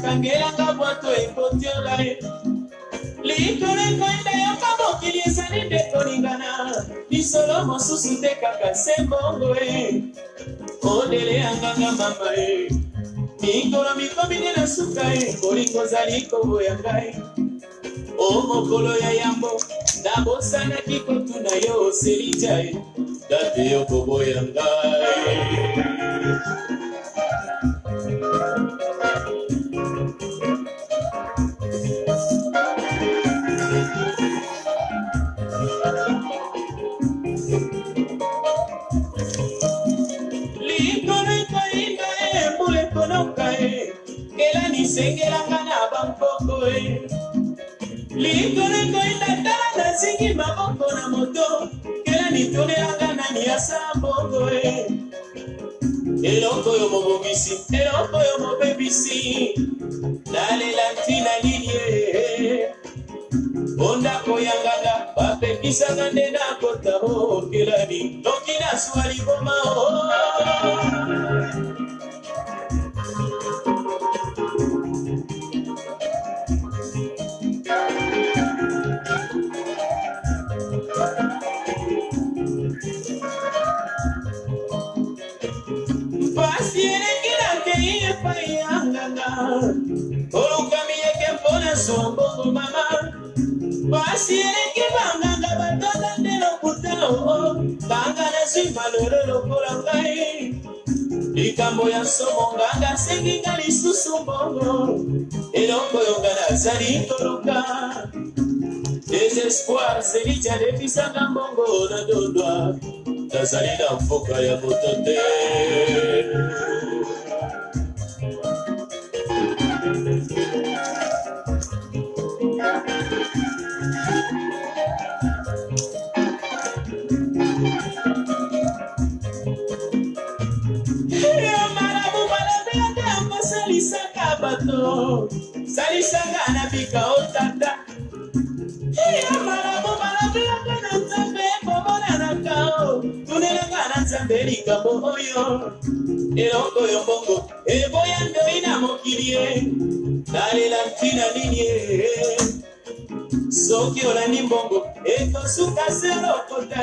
Kangelanga boito ekotiola likolo ekoinda yoka mokili ezali nde kolingana lisolo mosusu te kaka se mbongo odele yanganga mama mikolo mikomi nde na suka bolingo ozali koboya ngai o mokolo ya yambo nabosanaki kotuna yo selija date yo koboya ngai. Sengelanga na bankoko likolo ekoinda tala nazingi maboko na moto kela nitonelanga nani asala mbongo eloko yo mobongisi eloko yo mobebisi nalela ntina nini ondako yanganga bapekisanga nde nakota kelani noki naswa liboma Bongo mama basieleki banganga batoza nde lokuta banga na zima lolo lokola ngai likambo ya somo nganga senginga lisusu mbongo eloko yonga nazali koluka desespoir selija lefisanga mbongo na dodwa nazali na mfoka ya moto te. Salisanga na bika otanda marabu marabiyanga na nzambe bomona na kao tunelanga na nzambe likambo oyo eloko yo mbongo eboya ndoi na mokili nalela ntina nini soki olandi mbongo ekosuka se lokota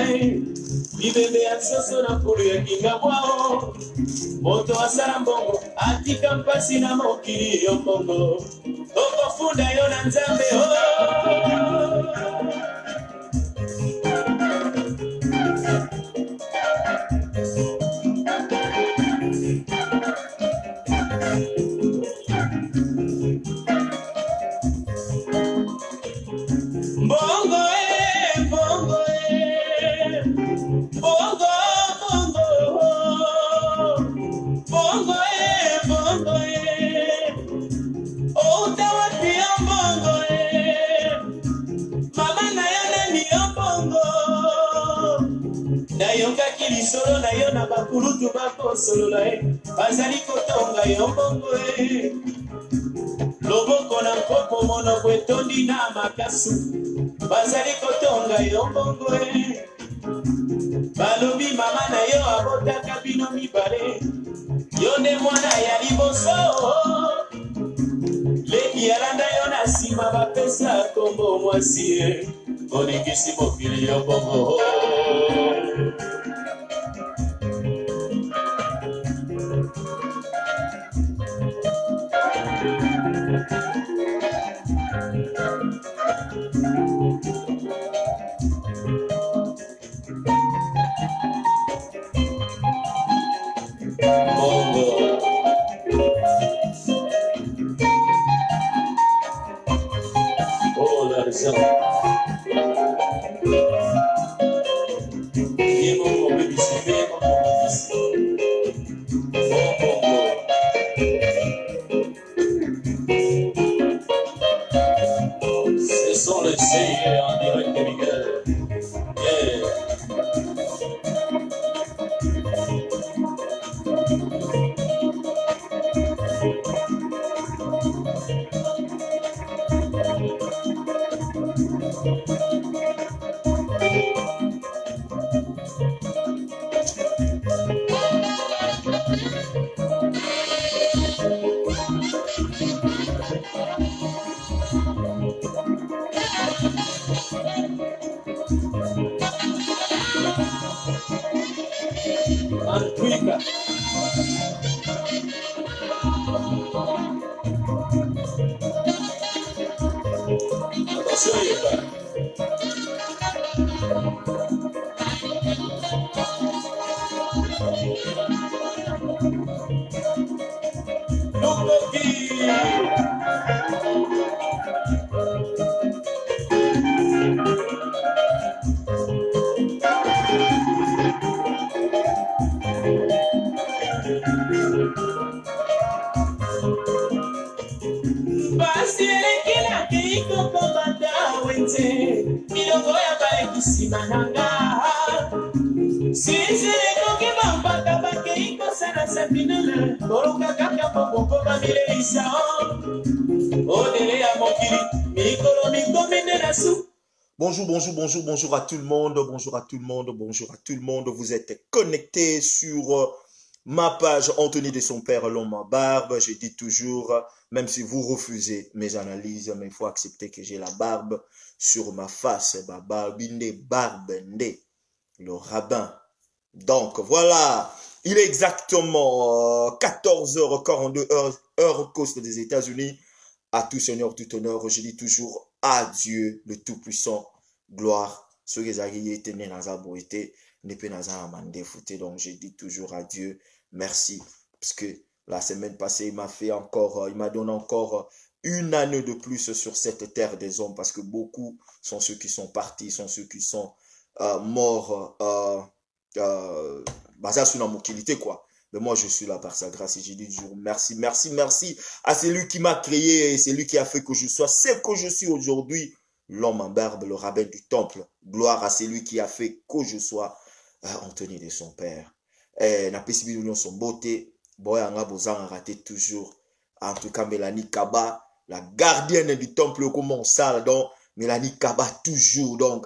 bibembe ya soso na pulu ya kingabwao moto asala mbongo atika mpasi na mokili yo mbongo okofunda yo na nzambe solo na yo na bakulutu bakosolola bazali kotonga yo mbongo loboko na nkoko monoko etondi na makasu bazali kotonga yo mbongo balobi mama na yo abotaka bino mibale yo nde mwana ya liboso leki alanda yo na nsima bapesa kombo mwasi onikisi mokili yo mbongo Ce sont les CIE en direct des Miguel. Soyeba. Bonjour, bonjour, bonjour, bonjour à tout le monde, bonjour à tout le monde, bonjour à tout le monde. Vous êtes connectés sur ma page Anthony de son père, l'homme à barbe. Je dis toujours, même si vous refusez mes analyses, mais il faut accepter que j'ai la barbe sur ma face. Barbinde, barbende, le rabbin. Donc voilà, il est exactement 14h42 heure coast des États-Unis. À tout Seigneur, tout honneur, je dis toujours à Dieu le Tout-Puissant, gloire. Ceux qui ont été nés dans la beauté, n'est pas dans un mandé fouté. Donc je dis toujours à Dieu merci. Parce que la semaine passée, il m'a donné encore une année de plus sur cette terre des hommes. Parce que beaucoup sont ceux qui sont partis, sont ceux qui sont morts. Basé sur la mobilité, quoi. Mais moi, je suis là par sa grâce et j'ai dit toujours merci, merci, merci à celui qui m'a créé et celui qui a fait que je sois ce que je suis aujourd'hui, l'homme en barbe, le rabbin du temple. Gloire à celui qui a fait que je sois Anthony de son père. Na pesi l'union son beauté, boya nga bozanga raté toujours. En tout cas, Mélanie Kaba, la gardienne du temple, comment ça, donc Mélanie Kaba toujours, donc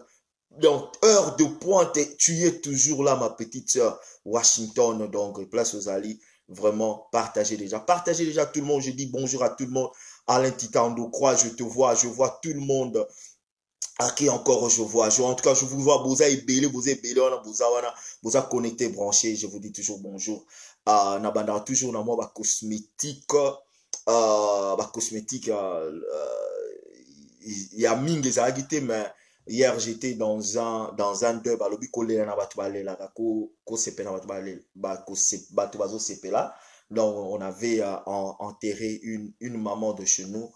heure de pointe, tu es toujours là, ma petite sœur. Washington, donc place aux alliés. Vraiment, partagez déjà tout le monde. Je dis bonjour à tout le monde. Alain Titando, crois, je te vois, je vois tout le monde. À qui encore je vois. En tout cas, je vous vois, vous avez belé, vous avez connecté, branché. Je vous dis toujours bonjour. Nabanda toujours dans moi, cosmétique. Cosmétique, il y a ming des agité, mais hier j'étais dans un deux balobi collé na batu balela ko sepe na batu balela ko batu bazo sepe là. Donc on avait enterré une maman de chez nous,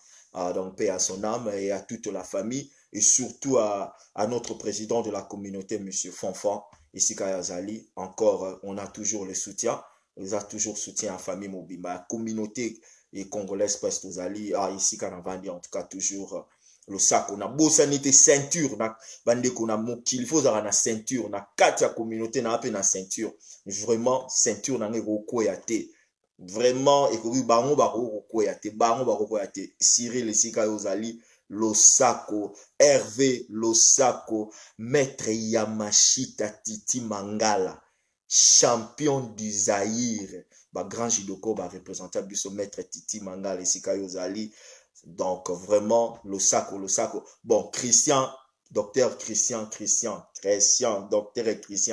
donc paix à son âme et à toute la famille et surtout à notre président de la communauté, monsieur Fonfon ici Kayazali. Encore on a toujours le soutien, on a toujours soutien à la famille Mobimba, la communauté et congolaise presque aux alliés ici Kanavandi, en tout cas toujours le sac, on a beau sanité ceinture, na bande qu'on a mokil, il faut avoir na ceinture, na quatre communauté na appel na ceinture, vraiment ceinture na ngeko yate, vraiment et que bango bako yate, bango bako yate, Cyril et Sika Ozali, Losako, Hervé Losako, Maître Yamashita Titi Mangala, champion du Zaïre, grand jidoko représentant du Maître Titi Mangala et Sika Ozali. Donc vraiment, le saco. Bon, docteur Christian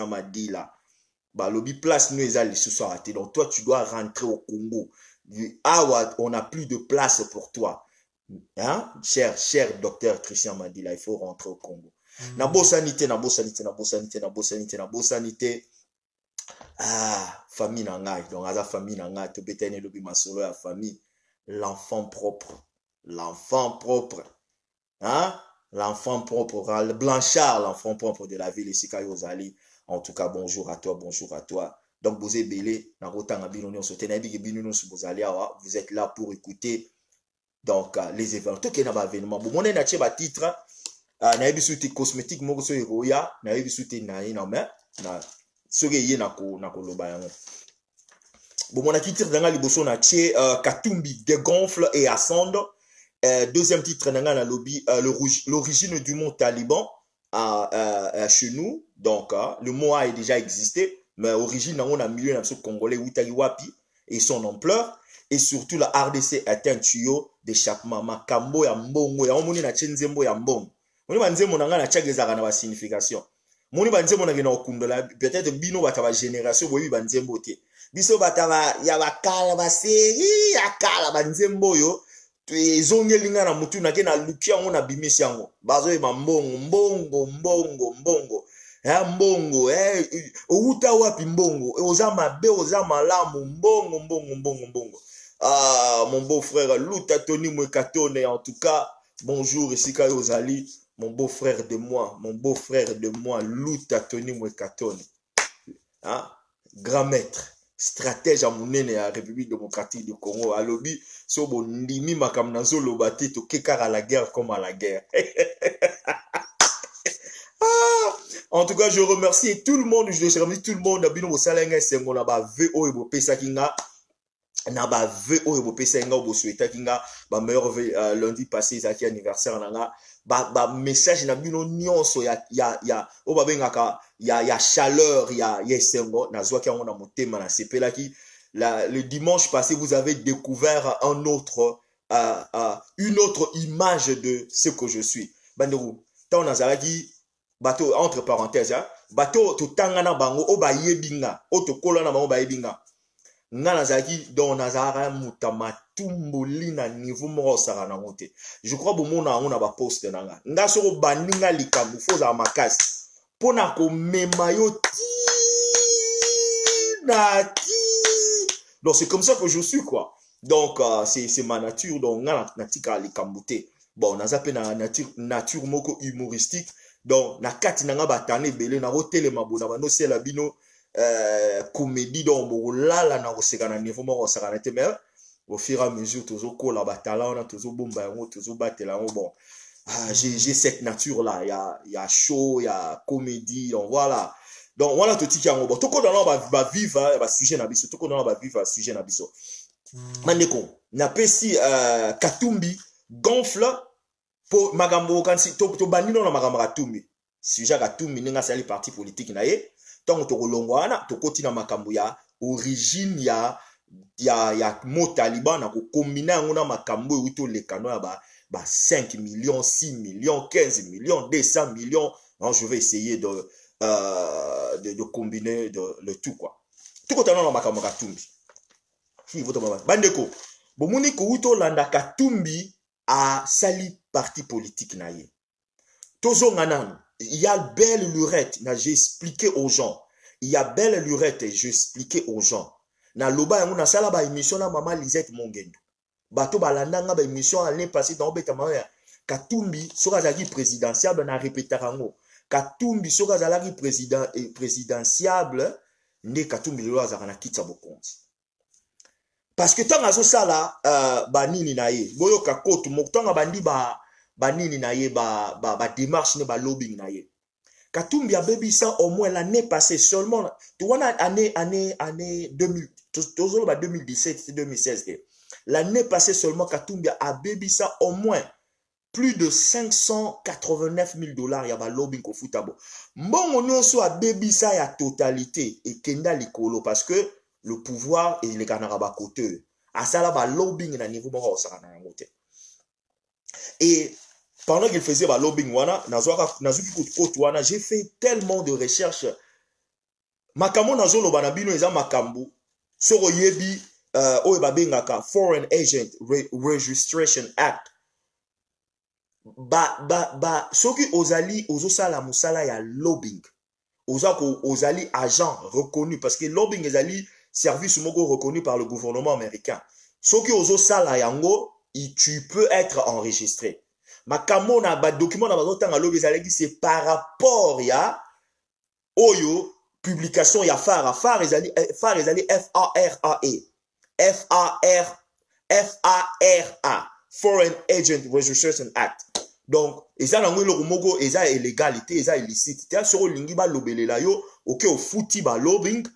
m'a dit là, lobby place nous les sous soir. Donc toi, tu dois rentrer au Congo. On n'a plus de place pour toi. Hein? Cher docteur Christian m'a dit là, il faut rentrer au Congo. Na beau sanité. Famille nangai. Donc, à la famille nangai, tu peux tenir lobby ma solo à famille. L'enfant propre. Hein? L'enfant propre, le Blanchard, l'enfant propre de la ville ici, Kayozali. En tout cas, bonjour à toi. Donc, vous êtes belé, vous êtes là pour écouter donc les événements. Tout qui est dans l'événement. Bon, on est dans le titre, na ebisuti cosmétique moko so eroya, na ebisuti na ina mais na soge yé na ko loba yango. Bon, mon titre dans la liboso na tché Katumbi dégonfle et ascende. Deuxième titre dans la lobby l'origine du mot taliban chez nous. Donc le mot a déjà existé, mais origine on a milieu dans ce congolais Witali Wapi et son ampleur et surtout la RDC est un tuyau d'échappement makambo ya mbongo ya omoni na tshenzembo ya mbongo. Moni banzembo na nga na tshagezaka na ba signification. Moni banzembo na ngena okundola peut-être bino bata ba génération boyi banzembo te. Biso bata ba ya bakala ba série ya kala banzembo yo ezongelinga na mutu nake na luki yango na bimisi yango bazoyeba mbongo mbongo outa wapi mbongo oza mabe oza malamu mbongo. Ah, mon beau frère Luta Tony Mwekatone, en tout cas bonjour esika ozali mon beau frère de moi Luta Tony Mwekatone, hein? Grand maître stratège à monene ya République démocratique du Congo alobi so bondimi makam na zoloba te to kekara la guerre comme à la guerre. Ah, en tout cas je remercie tout le monde, je remercie tout le monde abino bosalenga sengo na ba VO e bo pesa kinga na ba VO e bo pesa nga bo souhaita kinga ba meilleur lundi passé zaki anniversaire nanga ba message na bino nyonso ya o ba bengaka ya chaleur ya sengo na zwa ki yango na motema na sepela ki le dimanche passé vous avez découvert une autre image de ce que je suis. Bandou tant nazalaki bateau entre parenthèses hein, bateau to tangana bango o ba yebinga o to kolana bango ba yebinga nga nazalaki donc nazara mutama tumboli na niveau moko sara na ngote. Je crois bomona on a ba poste nanga nga soko baninga likambu foza makasi pona ko mema yo donc c'est comme ça que je suis quoi. Donc c'est ma nature donc nga natika likambuté. Bon nazape na nature moko humoristique donc na kati nanga batane belé na hotelema bona bano sela bino comédie donc bolala na koseka na niveau moko sakana te mais au fur et à mesure toujours kola ba talent na toujours bomba yango toujours batela yango bon. J'ai cette nature là, il y a show, il y a comédie, donc voilà. Donc voilà tout tiki yango bon toko dans ba vivre ba sujet na biso toko dans ba vivre sujet na biso. Mandeko na pesi Katumbi gonfle pour magambo kansi to banino na magambo Katumbi. Sujet Katumbi ninga sali parti politique na ye. Tant to kolongwana to koti na makambo ya origine ya mo taliban na ko combiner yango na makambo uto lekano ya ba 5 millions, 6 millions, 15 millions, 200 millions. Non, je vais essayer de combiner le tout quoi. Tout quand on a makambo Katumbi. Qui vote maman. Bandeko. Bomoni ko uto landa Katumbi a sali parti politique na ye. Tozo nganan. Il y a belle lurette, j'ai expliqué aux gens. Il y a belle lurette, j'ai expliqué aux gens. Na loba yango na sala ba émission na maman Lisette Mongendo. Bato balanda nga ba émission l'année passée dans beta mama Katumbi soka zaki présidentiable na répéter yango. Katumbi soka zalaki présidentiable ne Katumbi lo azaka na kitsa bokonzi. Parce que tant azo sala banini na ye. Boyo kakotu moktonga bandi banini na ye ba démarche ne ba lobbying na ye. Katumbi a bébi ça au moins l'année passée seulement. Tu vois année 2000 toujours 2017 2016. L'année passée seulement Katumbi a bébi ça au moins plus de 589 000 $. Ya ba lobbying ko futabo. Mbongo nyonso a bébi ça ya totalité et kenda likolo parce que le pouvoir et les kanaraba côté. A ça là ba lobbying na niveau moko osaka na ngote. Et pendant qu'il faisait le lobbying, j'ai fait tellement de recherches. Makambo nazo loba na bino eza makambo soko yebi oyo babengaka Foreign Agent Registration Act. Soki ozali ozosala musala ya lobbying. Ozali agent reconnu parce que lobbying ezali service moko reconnu par le gouvernement américain. Soki ozosala yango, tu peux être enregistré. Makambo na ba document na bazotanga lobby ezalaki c'est par rapport ya oyo publication ya phare ezali FARA Foreign Agent Registration Act. Donc eza nango eloko moko eza illégalité eza illicite te soko lingi ba lobelela yo oke ofuti ba lobbying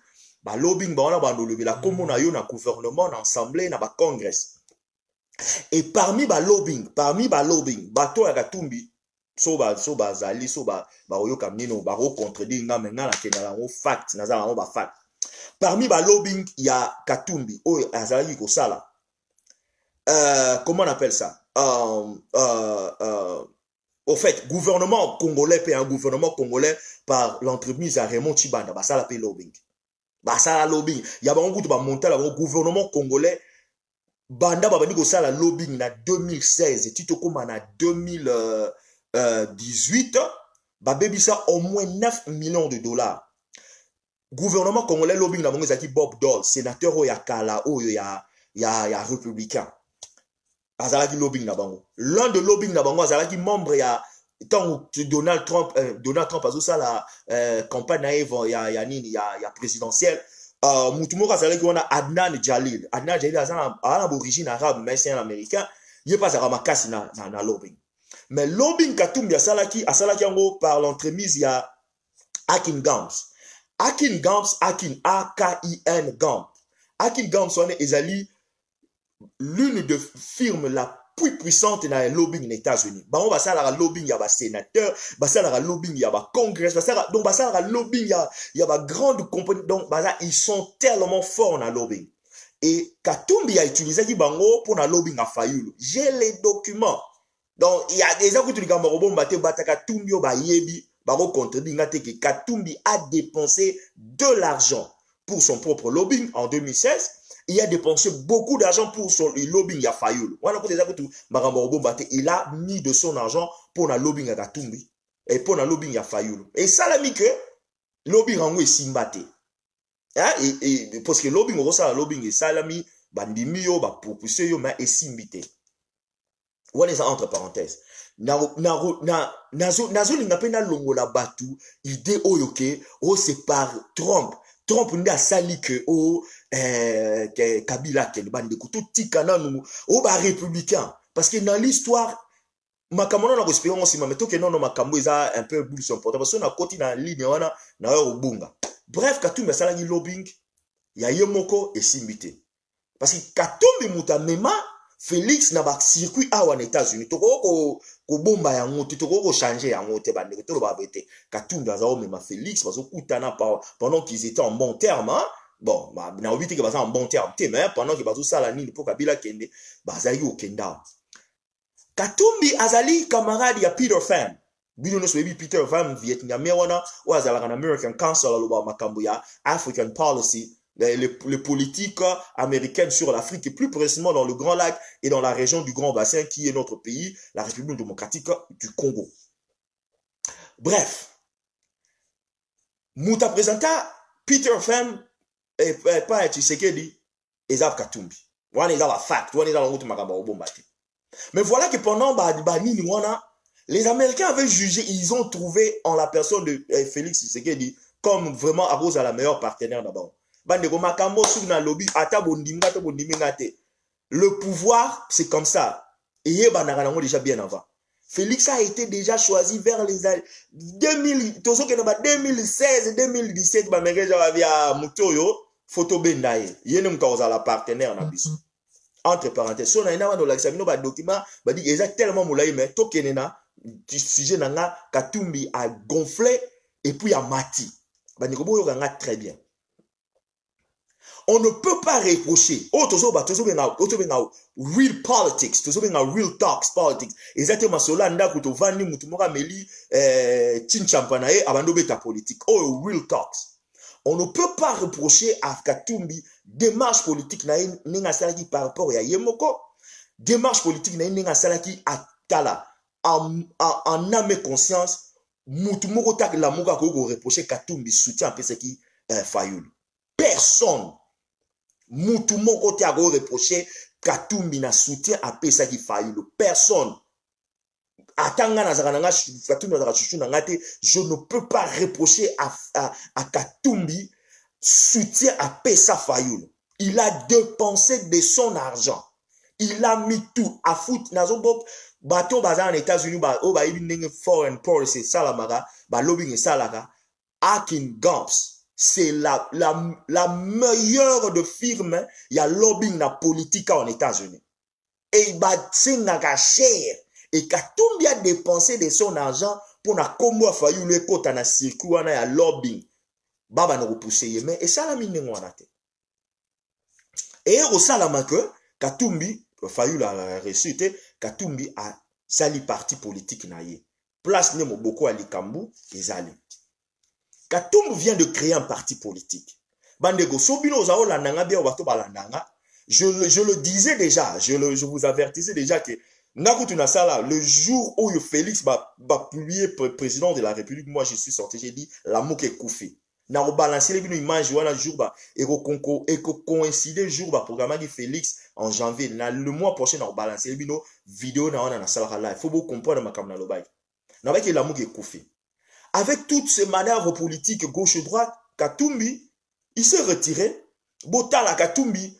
ba wana ba lobela kombo na yo na gouvernement na assemblée na ba congrès. Et parmi ba lobbying, bato ya Katumbi, zali oyo kamnino ba contredire nga menga na kenala ngo fact, nazala ngo ba fact. Parmi ba lobbying ya Katumbi, oyo azali ko sala. Comment on appelle ça? Au fait, gouvernement congolais paye un gouvernement congolais par l'entreprise à Raymond Chibanda, basala paye lobbying. Basala lobbying. Il y a un gouvernement congolais banda babandi kosala lobbying na 2016 tito koma na 2018 babebisa au moins 9 millions de dollars. Gouvernement congolais lobbying na bango ezaki Bob Dole, sénateur oyo ya kala oyo ya républicain. Azalaki lobbying na bango. L'un de lobbying na bango azalaki membre ya tant Donald Trump azosala campagne na ya nini ya présidentielle. Mutu moko azalaki wana Adnan Jalil. Adnan Jalil azana d'origine arabe mais c'est un américain. Il pas à makasi na lobbying. Mais lobbying Katumbi asalaki yango par l'entremise ya Akin Gams. Akin Gams, Akin A-K-I-N Gams. Akin Gams wana ezali l'une de firmes la plus puissante dans le lobbying aux États-Unis. Bango basala lobbying ya ba sénateur, basala lobbying ya ba congrès, donc basala lobbying ya ba grande compagnie. Donc ils sont tellement forts dans le lobbying. Et Katumbi a utilisé bango pour le lobbying à Fayulu. J'ai les documents. Donc il y a des gens qui disent que Katumbi ba yebi bango contredit que Katumbi a dépensé de l'argent pour son propre lobbying en 2016. Il a dépensé beaucoup d'argent pour son lobbying à Fayulu. Il a mis de son argent pour le lobbying à Katumbi et pour le lobbying à Fayulu. Et ça l'a mis que lobbying rango est simbate. Et parce que lobbying au ça lobbying et ça l'a mis bandimi yo ba propulser yo mais est simbité. Voilà ça entre parenthèses. Nazo linga pena longo la batu idée oyoke o c'est par Trump n'a sali que Kabila ke bande kutu tikana nu o ba républicain parce que dans l'histoire makamona na respect on sima meto que non makambo eza un peu plus important parce que na koti na ligne wana na yo bunga. Bref Katumbi sala lobbying ya yemoko et simbité parce que Katumbi muta mema Félix na ba circuit awa na États-Unis to ko bomba ya ngote to ko changer ya ngote bande to ba bete Katumbi azao mema Félix parce que kutana pendant qu'ils étaient en bon terme hein? Bon na obité que baza en bon terme mais pendant que bazo sala nini pour Kabila kende bazali okenda Katumbi azali camarade ya Peter Pham bino no sobi Peter Pham Vietnamien wana ou azalaka na American Council aloba makambo ya African Policy les politiques américaines sur l'Afrique et plus précisément dans le Grand Lac et dans la région du Grand Bassin qui est notre pays, la République démocratique du Congo. Bref, Mouta présenta Peter Pham et pas Tshisekedi et Zab Katumbi. Wana ils ont fact, wana ils ont makamba obombate. Mais voilà que pendant nini wana les Américains avaient jugé, ils ont trouvé en la personne de Félix Tshisekedi comme vraiment à cause à la meilleure partenaire d'abord. Le pouvoir, c'est comme ça. Et déjà bien avant. Félix a été déjà choisi vers les années 2016, 2017, photo bendaye. La partenaire entre parenthèses. Si on a un document, il y a tellement moulaï, mais tokenena, sujet nanga, Katumbi a gonflé et puis a mati. Très bien. On ne peut pas reprocher. Real politics. Real talks politics. Exactement cela. Nda kuto vani mutumora meli chinchampanae abandobeta politique. Oh, real talks. On ne peut pas reprocher à Katumbi démarche politique na ninga salaki par rapport à Yemoko. Démarche politique na ninga salaki à Tala. En âme et conscience, mutumoro tak la muga ko reprocher Katumbi soutien à qui Fayulu. Personne. Moutou mon côté a reproché Katumbi na soutien à pesa qui Fayulu. Personne. Atanga na zarananga Katumbi na chuchu na ngate, je ne peux pas reprocher à Katumbi soutien à pesa Fayulu. Il a dépensé de son argent. Il a mis tout à foot nazo bob bateau bazar en États-Unis ba o ba ibi foreign policy salamara ba lobbying salaka Akin Gams. C'est la meilleure de firme, il y a lobbying na politique en États-Unis. Et il va cher. Et Katumbi a dépensé de son argent pour na kombo fayu le kota na circuit wana ya lobbying. Baba na repousser mais et ça la mine ngwana te. Et au salama que Katumbi fayu la réussite, Katumbi a sali parti politique na ye. Place ne mo boko ali Kambu ezali. Katumbi vient de créer un parti politique. Bandego sobino za olandanga bia bato balandanga je le disais déjà, je vous avertissais déjà que le jour où Félix va publier président de la République, moi je suis sorti, j'ai dit l'amour est couffé. Na rebalancer les images wana jour ba et coïncider jour ba programme de Félix en janvier le mois prochain na rebalancer les vidéo na sala live. Faut beaucoup comprendre ma kamna lobay. Na ba que l'amour est couffé. Avec toutes ces manœuvres politiques gauche droite, Katumbi il s'est retiré. Botala Katumbi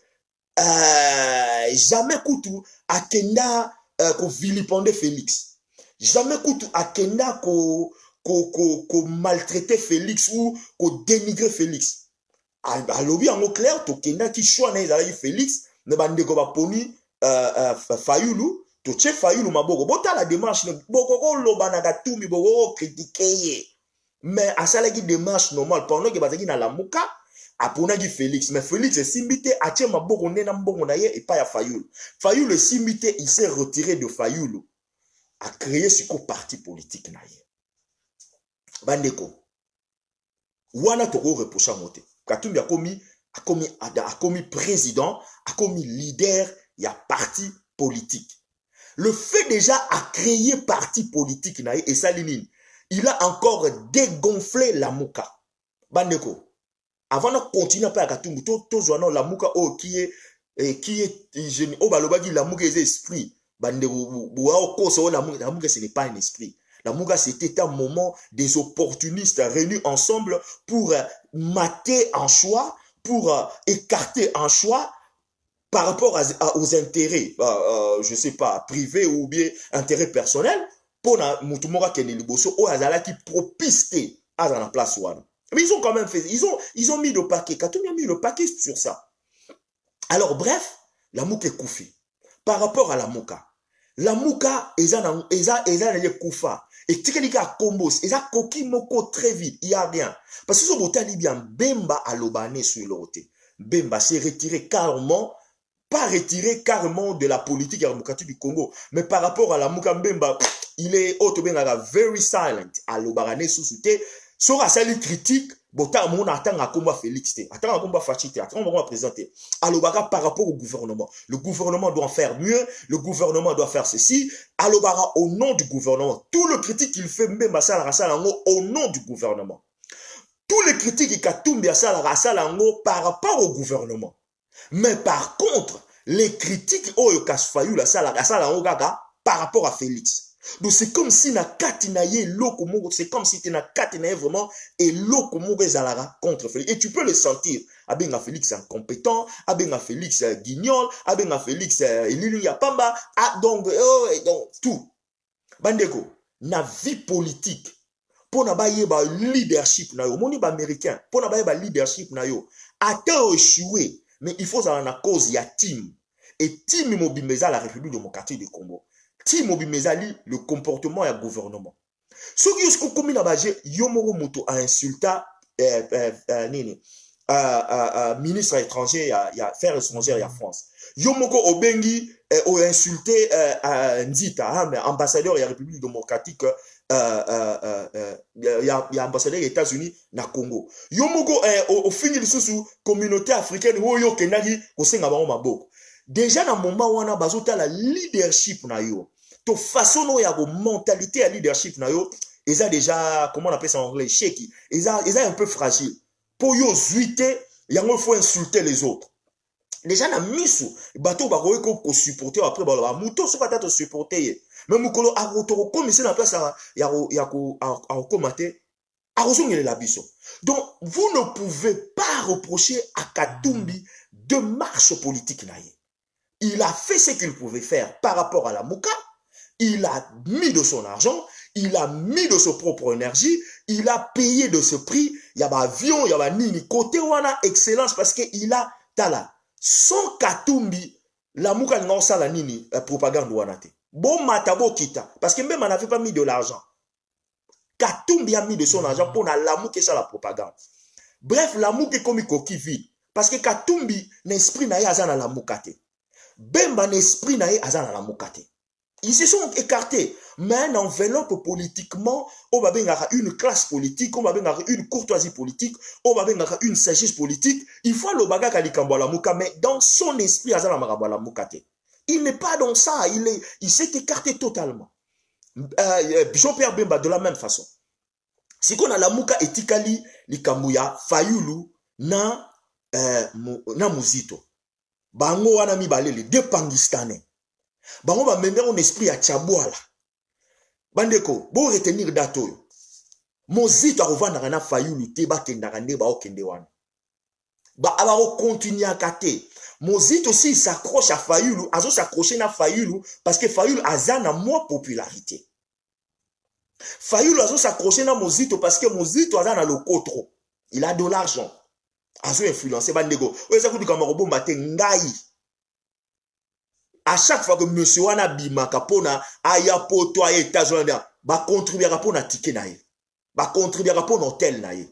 jamais Koutou akenda ko vilipender Félix. Jamais Koutou akenda ko maltraiter Félix ou ko dénigrer Félix. A lobby en clair to kenda ki choix na ezali Félix ne bande ko ba poni Fayulu to che Fayulu maboko bota la démarche boko ko loba na Katumbi boko critiquer mais asala ki démarche normale pendant que bazaki na la muka aponaki Félix mais Félix est simbité atie maboko nena mbongo na ye et pas ya Fayulu. Fayulu est simbité, il s'est retiré de Fayulu a créé ce parti politique na ye. Bandeko wana toko reprocha moté Katumbi a commis président, a commis leader, il y a parti politique. Le fait déjà à créer parti politique na ye et ça il a encore dégonflé la muka. Bandeko avant de continuer à Katumbi to la muka qui est jeune o baloba qui la muka est esprit. Bandeko la muka ce n'est pas un esprit. La Mouga, c'était un moment des opportunistes réunis ensemble pour mater un choix, pour écarter un choix par rapport aux intérêts, je ne sais pas, privés ou bien intérêts personnels, pour Moutoumora Keneliboso, ou Azala qui propiste à la place Wana. Mais ils ont quand même fait, ils ont mis le paquet. Katumbi a mis le paquet sur ça. Alors, bref, la Mouka est koufie. Par rapport à la Mouka, eza na koufa. Et tikelika combos, eza koki moko très vite, il y a rien. Parce que ce botali bien Bemba a lobane sur l'autre. Bemba s'est retiré carrément, pas retiré carrément de la politique démocratique du Congo, mais par rapport à la Mouka Bemba, il est autobenga very silent à lobane sous-souté. Sora sali critique, bota mon attend à combat Félix T. Attend à combat Fachité, attend à présenter. Alobara par rapport au gouvernement. Le gouvernement doit faire mieux, le gouvernement doit faire ceci. Alobara au nom du gouvernement. Tout le critique qu'il fait, même à Salarango, au nom du gouvernement. Tous les critiques qu'il Katumbi à Salarango par rapport au gouvernement. Mais par contre, les critiques au Kasfayou la Salarango par rapport à Félix. Donc c'est comme si na katinaye lokomo, c'est comme si tu na katinaye vraiment et lokomo zalara contre Félix. Et tu peux le sentir. Abenga Félix incompétent, abenga Félix guignol, abenga Félix Elili Yapamba, donc tout. Bandeko, na vie politique, pour na baye ba leadership na yo, moni ba américain, pour na baye ba leadership na yo, ata échoué, mais il faut ça na cause ya team. Et team imobimeza la République démocratique du Congo. Timo Bimezali, le comportement et le gouvernement. Ce qui est comme il a bagé, Yomoro Moto a insulté ministre étranger, il y a affaires étrangères, il y a France. Yomoko Obengi a insulté Nzita, ambassadeur de la République démocratique, il y a ambassadeur des États-Unis na Congo. Yomoko au fini de sous communauté africaine, Oyo Kenagi, Kosenga Maboko. Déjà dans le moment où on a besoin la leadership na yo, to façon no ya go mentalité à leadership na yo, ils a déjà comment on appelle ça en anglais shaky, ils a un peu fragile. Pour yo zuiter, il faut insulter les autres. Déjà na misu, bateau ba ko supporter après ba muto so ka te supporter. Mais mukolo a to ko misi na place ya ko a commenter a rezongela la biso. Donc vous ne pouvez pas reprocher à Katumbi de marche politique na ye. Il a fait ce qu'il pouvait faire par rapport à la Mouka. Il a mis de son argent, il a mis de sa propre énergie, il a payé de ce prix. Il y a un avion, il y a un nini. Côté wana excellence parce qu'il a tala. Sans Katumbi, la Mouka n'a pas la nini propagande wana te. Bon matabo kita parce que même on n'avait pas mis de l'argent. Katumbi a mis de son argent pour la Mouka ça la propagande. Bref, la Mouka est comme une coquille vide parce que Katumbi n'esprit n'a pas la Mouka te. Bemba n'esprit na ye azana la mokate. Ils se sont écartés. Mais un enveloppe politiquement, on va bien avoir une classe politique, on va bien avoir une courtoisie politique, on va bien avoir une sagesse politique. Il faut le baga kalikambola mouka, mais dans son esprit, azala marabola moukate. Il n'est pas dans ça, il s'est écarté totalement. Jean-Pierre Bemba, de la même façon. Si qu'on a la mouka etikali, likambuya, Fayulu, na Muzito. Bango wana mibale, les deux Pangistanais. Bango va mener un esprit à Tchabouala. Bandeko, bon retenir dato. Muzito a revendre na Fayulu, teba kendarande ba okende wana. Ba abaro continue à kate. Muzito aussi s'accroche à Fayulu, azo s'accrocher na Fayulu parce que Fayulu a zana moins popularité. Fayulu azo s'accrocher na Muzito parce que Muzito a zana le trop. Il a de l'argent. Azo influencé bandego. Oye ça kuti kamarobo mbate ngai. À chaque fois que monsieur wana bimaka pona aya poto a États-Unis ba contribuer pona ticket na ye. Ba contribuer pona hôtel na ye.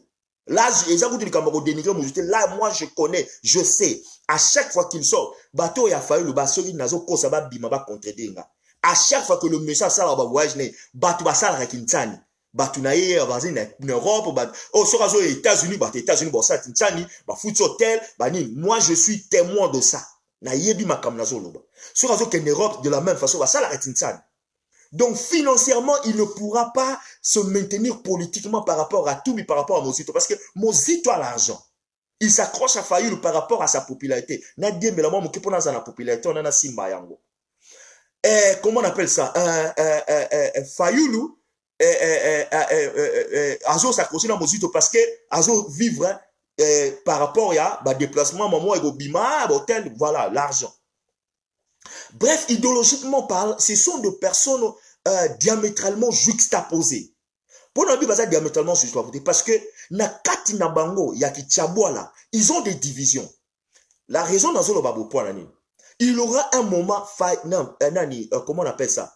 Là, là, moi, je connais, je sais. À chaque fois qu'il sort, bateau a fallu le bateau nazo ko ça va bima ba contredinga. À chaque fois que le monsieur ça va voyage né, bateau ba sala rakintani. Bateau na ye bazin en Europe, oh sur aux États-Unis, bateau États-Unis bon ça tintani, ba foot hôtel, ba ni moi je suis témoin de ça. Na yebi makam nazo loba. Sur aux qu'en Europe de la même façon ba sala rakintani. Donc financièrement, il ne pourra pas se maintenir politiquement par rapport à tout, mais par rapport à Mozito. Parce que Mozito a l'argent. Il s'accroche à Fayulu par rapport à sa popularité. Nadie, mais la moi, qui pour sa popularité, on a Simba Yango. Comment on appelle ça? Fayulu, Azo s'accroche à Mozito parce que Azo vivre par rapport à déplacement, maman, et bima, hôtel, voilà, l'argent. Bref, idéologiquement parlant, ce sont des personnes diamétralement juxtaposées. Pour nous dire diamétralement juxtaposées, parce que na kati na bango yaki tchabouala, ils ont des divisions. La raison dans le babo point nani, il aura un moment comment on appelle ça,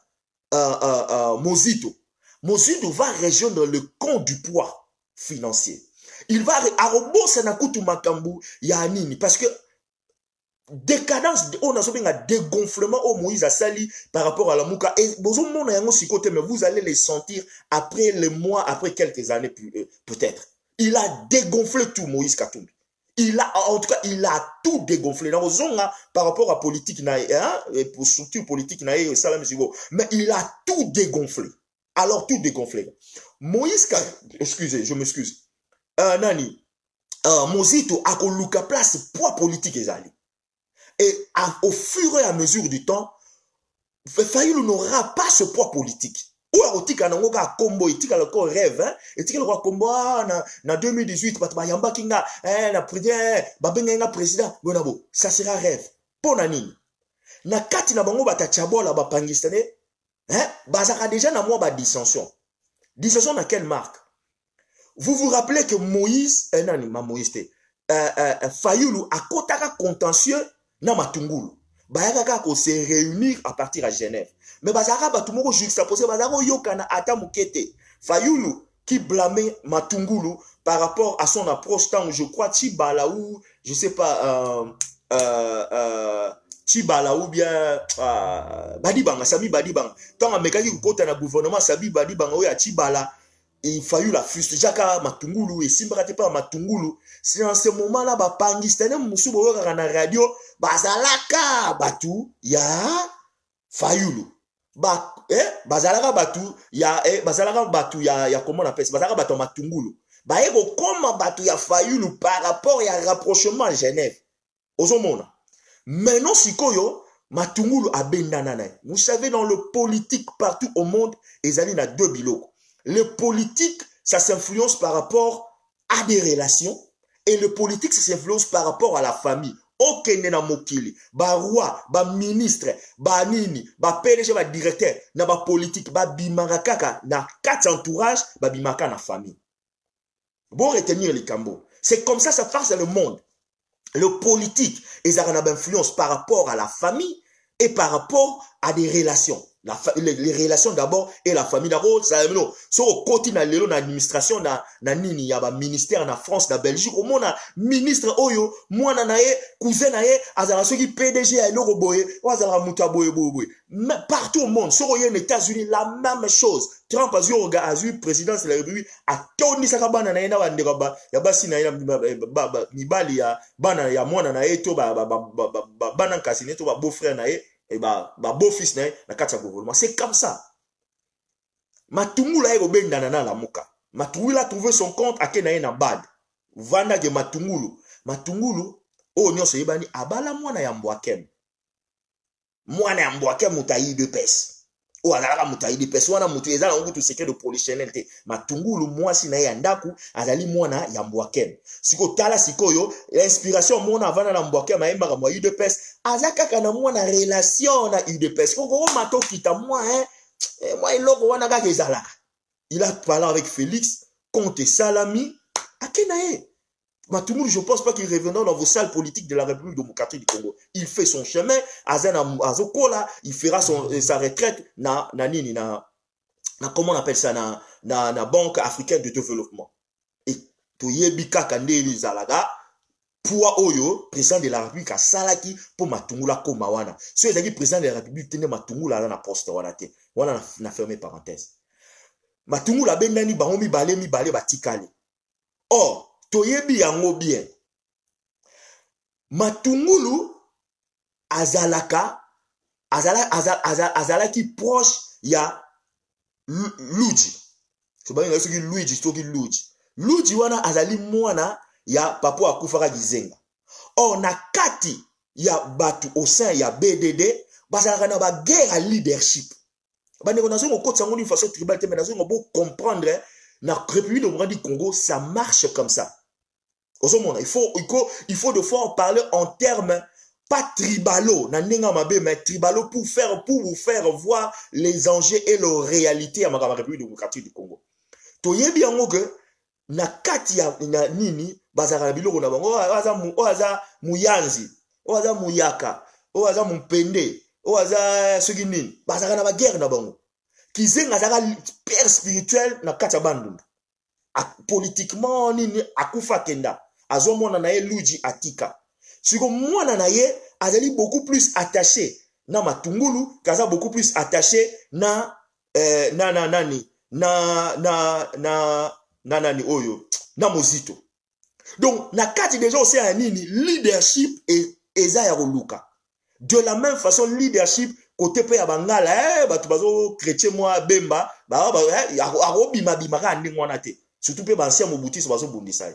Mozito. Mozito va rejoindre le camp du poids financier. Il va arrobo sanakutu makambu ya nini parce que décadence, on a un dégonflement au Moïse à Sali par rapport à la Mouka. Et mais vous allez les sentir après les mois, après quelques années peut-être. Il a dégonflé tout Moïse Katumbi. En tout cas, il a tout dégonflé. Par rapport à politique, pour structure politique, mais il a tout dégonflé. Alors tout dégonflé. Moïse, excusez, je m'excuse. Nani, Mozito a coloqué place poids politique ezali. Et au fur et à mesure du temps, Fayulu n'aura pas ce poids politique. Ou à Otika Nangoka Combo, Etika le corps rêve, Etika le roi Combo, na 2018, Batbayamba Kinga, na président, Bonabo, ça sera rêve. Ponanine. Na kati na bango batachabo la bapangistane, bazaka déjà na moi ba dissension. Dissension na quelle marque? Vous vous rappelez que Moïse, Fayulu a kotaka contentieux na Matungulu. Bayaka ko se réunir à partir à Genève. Mais bazaka batumoko juxtaposé bazako yokana ata mukete. Fayulu qui blâmait Matungulu par rapport à son approche tant je crois Tibala ou je sais pas Tibala ou bien Badibanga Sabi Badibanga. Tant amekaki kota na gouvernement Sabi Badibanga ou ya Tibala. Il fallu la fuste jaka Matungulu et simbrate pas Matungulu. C'est en ce moment-là ba pangistane musubo yoka na radio bazalaka batu ya Fayulu. Bazalaka batu ya bazalaka batu ya comment on appelle ça bazalaka batu Matungulu. Ba ego comme batu ya Fayulu par rapport ya rapprochement à Genève. Ozomona. Maintenant sikoyo Matungulu a bendanana. Vous savez dans le politique partout au monde, ezali na deux biloko. Le politique, ça s'influence par rapport à des relations. Et le politique, ça s'influence par rapport à la famille. Okende na mokili, ba roi, ba ministre, ba nini, ba PDG, ba directeur, na ba politique, ba bimaka kaka, na quatre entourages, ba bimaka na famille. Bon retenir les cambo. C'est comme ça passe dans le monde. Le politique, ils ont une influence par rapport à la famille et par rapport à des relations. Les relations d'abord et la famille d'abord. Ça non. So au côté na lelo na administration na nini ya ba ministère na France na Belgique au monde ministre oyo mwana na ye cousin na ye azala soki PDG ya eloko boye o azala muta boye boye. Mais partout au monde, sur les États-Unis la même chose. Trump a eu présidence de la République a toni sakabana na yena wande ba ya basi na yena mibali ya bana ya mwana na ye to bana kasine to ba beau-frère na ye et beau-fils na kati ya gouvernement. C'est comme ça. Matungulu aye obenda na la muka. Matungulu a trouvé son compte à kenaye na bad. Vanda de Matungulu. Matungulu o nyonso yebani abala mwana ya mbwakem. Mwana ya mbwakem mutayi de pes. O azalaka mutayi de pes wana mutu ezala ngutu secret de polichinelle te. Matungulu mwasi na ya ndaku azali mwana ya mbwakem. Siko tala sikoyo inspiration mwana avana na mbwakem ayembaka mwa de pes. Azaka na mwana relation na de pes. Koko mato kita moi moi iloko wana kaka ezalaka. Il a parlé avec Félix, Comte Salami, Akenaye. Matungulu, je ne pense pas qu'il reviendra dans vos salles politiques de la République démocratique du Congo. Il fait son chemin, Azokola, il fera sa retraite, comment on appelle ça, na Banque africaine de développement. Et Toyebika Kande Zalaga, pour Oyo, président de la République, à Salaki, pour Matungula Komawana. Si vous avez président de la République, tenez Matungula dans la poste, on a fermé parenthèse. Matungula Bendani, Bahomi Bale, Mi Bale, Batikale. Or, toyebi yango bien. Matungulu azalaki proche ya Luigi. So ba ngi soki Luigi stoki Luigi. Luigi wana azali mwana ya papo akufaka gizenga. Or na kati ya batu au sein ya BDD bazalaka na ba guerre à leadership. Bande ko nazo ko kotsa ngoni façon tribal te mais nazo ko comprendre na République démocratique du Congo ça marche comme ça. Il faut de fois parler en termes pas tribalo, mais tribalo pour vous faire voir les enjeux et les réalités à la République démocratique du Congo. Toyebi yango que na kati ya nini bazara biloko na bango oaza muyanzi, oaza muyaka, oaza mpende, oaza soki nini bazara na ba guerre na bango. Kizenga zaka père spirituel na kati ya bandundu. Politiquement nini akufa kenda. Azo mwana na ye Luigi atika. Siko mwana na ye azali beaucoup plus attaché na Matungulu, kaza beaucoup plus attaché na nani oyo na Mozito. Donc na kati déjà aussi un nini leadership et eza ya koluka. De la même façon leadership côté pe ya bangala batu bazo chrétien moi bemba ba arobima bimaka ndingo wana te. Surtout pe ba ancien Mobutu bazo bundisa.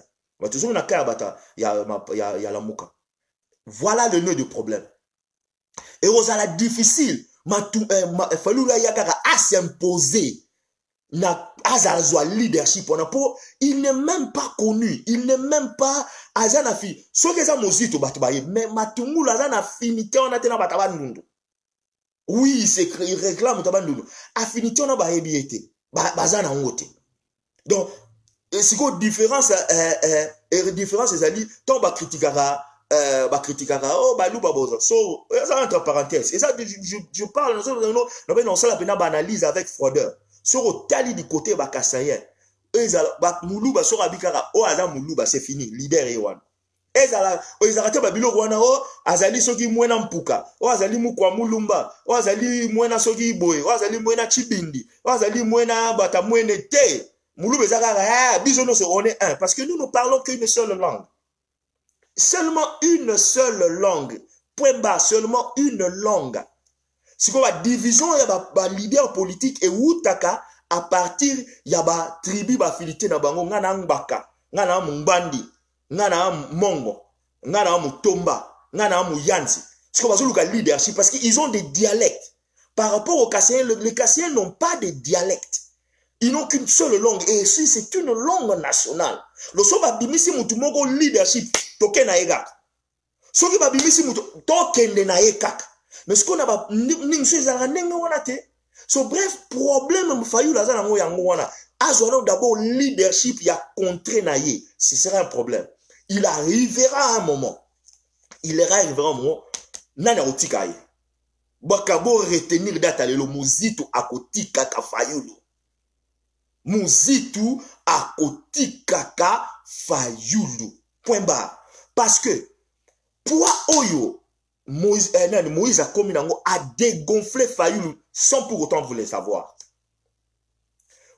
Voilà le nœud du problème. Et aux ala difficile, Faloula Yakara a s'imposer na azalzwa leadership il n'est même pas connu, il n'est même pas azanafi. Ce que ça mozito batubaye, mais Matungulu azana affinité on a tena batabanundu. Oui, c'est il réclame tabanundu. Affinité on a baebiete, bazana ngote. Donc si quoi différence c'est ali tant ba critiquera oh balou baboza so ça entre parenthèses et ça je parle non ça la peine analyse avec froideur sur au tali du côté ba kasayen ba muluba so abikara o aza muluba c'est fini leader ewan ezala o izarate ba biloko wana o azali soki mwena mpuka o azali mukwa mulumba o azali mwena soki boye o azali mwena chibindi o azali mwena bata mwene te. Mouloube Zagara, bisous, on est un. Parce que nous ne parlons qu'une seule langue. Seulement une seule langue. Point bas, seulement une langue. C'est quoi la division, il y a un leader politique et Outaka, à partir, il y a un tribu, affinité, ngana Mbaka, ngana Mbandi, ngana Mongo, ngana Mutomba, ngana Muyansi. C'est quoi le leadership? Parce qu'ils ont des dialectes. Par rapport aux Cassiens, les Cassiens n'ont pas de dialectes. Ils n'ont qu'une seule langue. Et si c'est une langue nationale. Le soba bimisi mutu moko leadership. Token na ega. Soki ba bimisi mutu token na ega. Mais ce qu'on a pas ningsu zala nenge wana te. So bref, problème mfayu la zala ngo yango wana. Azwana d'abord leadership ya contre na ye. Ce sera un problème. Il arrivera un moment. Nana otikaye. bakabo retenir data lelo Muzitu akotika ka Fayulu. Muzitu akotika ka Fayulu. Point barre. Parce que pour Oyo Moïse a commis a dégonflé Fayulu sans pour autant vous le savoir.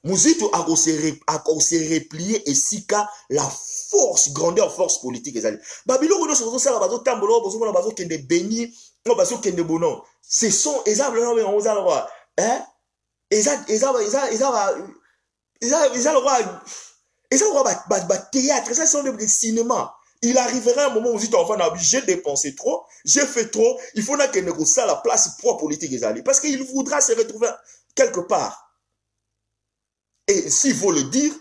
Muzitu a se replié et sika la force, grandeur, force politique. Babylone, nous sommes ça, bazo tambolo, bazo kende béni, bazo kende bonon. Ce sont, théâtre, ça sont des cinéma. Il arriverait un moment où vous dites, enfin, j'ai dépensé trop, j'ai fait trop, il faut que nous ça la place pour politique. Parce qu'il voudra se retrouver quelque part. Et s'il faut le dire,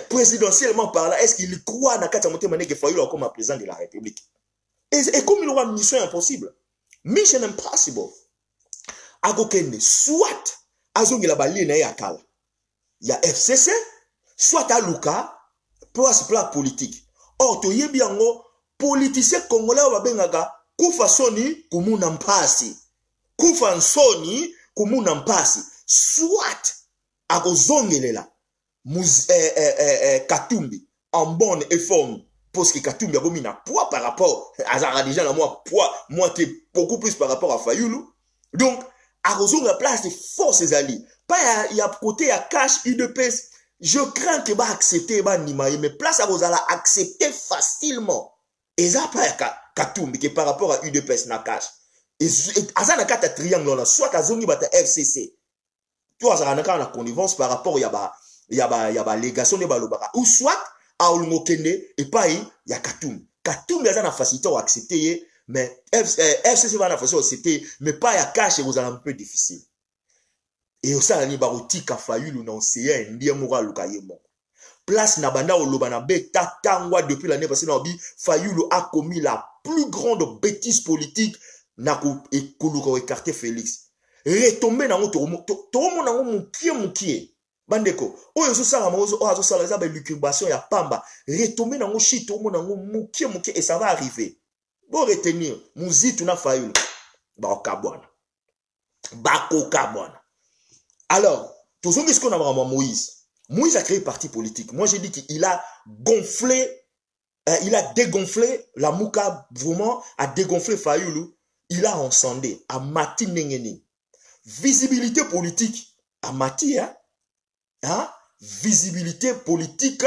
présidentiellement parlant, est-ce qu'il croit dans Katamote Maneke Fayulu comme président de la République? Et comme il aura une mission impossible, mission impossible, Agokende, soit Azongi la balie na yakala, il y a FCC, soit à Luka, place plat politique. Or, to yebiango, politicien congolais wa bengaga, kufa soni kumuna mpasi, kufa nsoni kumuna mpasi, soit akozongelela Katumbi en bonne et forme parce que Katumbi a mis un poids par rapport à déjà la moi qui est beaucoup plus par rapport à Fayulu. Donc akozonge la place de forces alliées. Pas il y a côté à cash UDPS. Je crains que va accepter ba nimaye mais place à Rosala accepter facilement. Et ça pas Katumbi qui par rapport à UDPS na cash. Et azana kata triangle là soit azongi bata FCC. Toi, ça a une connivence par rapport à la légation de Balobara. Ou soit, à Olmokende, et pas, il y a Katoum. Katoum, il y a une facilité à accepter, mais FCC va facilité à accepter, mais pas, il y a cash et vous allez un peu difficile. Et ça, il y a Barouti, Kafayulu, non, c'est un dia moral, Lukayemo. Place Nabana ou Lobanabe, Tatangwa, depuis l'année passée, Fayulu a commis la plus grande bêtise politique, et Koulouko écarté Félix. Retomber dans tout le monde mukie bandeko oyo so sala mozo o azo sala za ba lucubation ya pamba retomber dans shit tout le monde mukie et ça va arriver bon retenir Muzitu na Fayulu ba kabwana bako kabwana. Alors tout ce qu'on a vraiment Moïse a créé parti politique. Moi j'ai dit qu'il a gonflé il a dégonflé la Mouka vraiment a dégonflé Fayulu. Il a encendé à Mati Nengeni. Visibilité politique à Mati, hein? Visibilité politique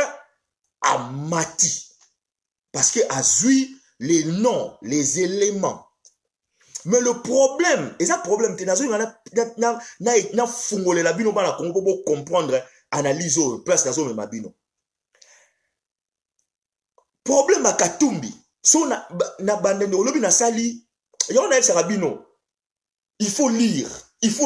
à Mati. Parce que a zui les noms, les éléments. Mais le problème, et ça problème, na fungole la bino bana Congo pour comprendre, analyse place nazo me mabino. Problème à Katumbi, so na bande de lobi na sali, yon na Sarabino. Il faut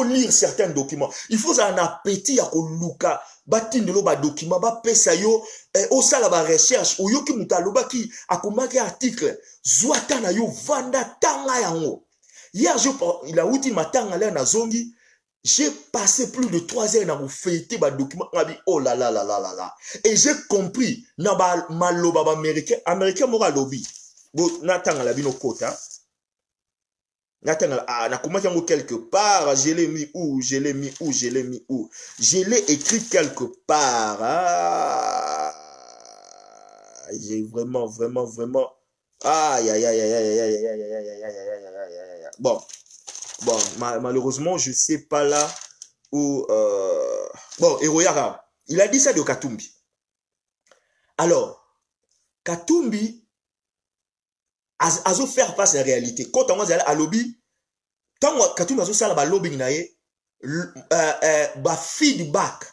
lire certains documents. Il faut un appétit à koluka batindelo ba document ba pesa yo au sala ba recherche ou yo ki mutaloba ki akomaki article zwata na yo vanda tanga yango. Hier il a outi matanga là na zongi, j'ai passé plus de 3 heures dans feuilleter ba document ngabi oh là là là là là là et j'ai compris na ba maloba ba américain mora lobby. Bo natanga la bino kota. Quelque part, je l'ai mis où, je l'ai écrit quelque part. Ah, j'ai vraiment. Aïe. Bon, malheureusement, je sais pas là où. Bon, Eroyara, il a dit ça de Katumbi. Alors, Katumbi a faire face à la réalité. Quand on va à lobby, tant que tu as ça la lobbying naé, feedback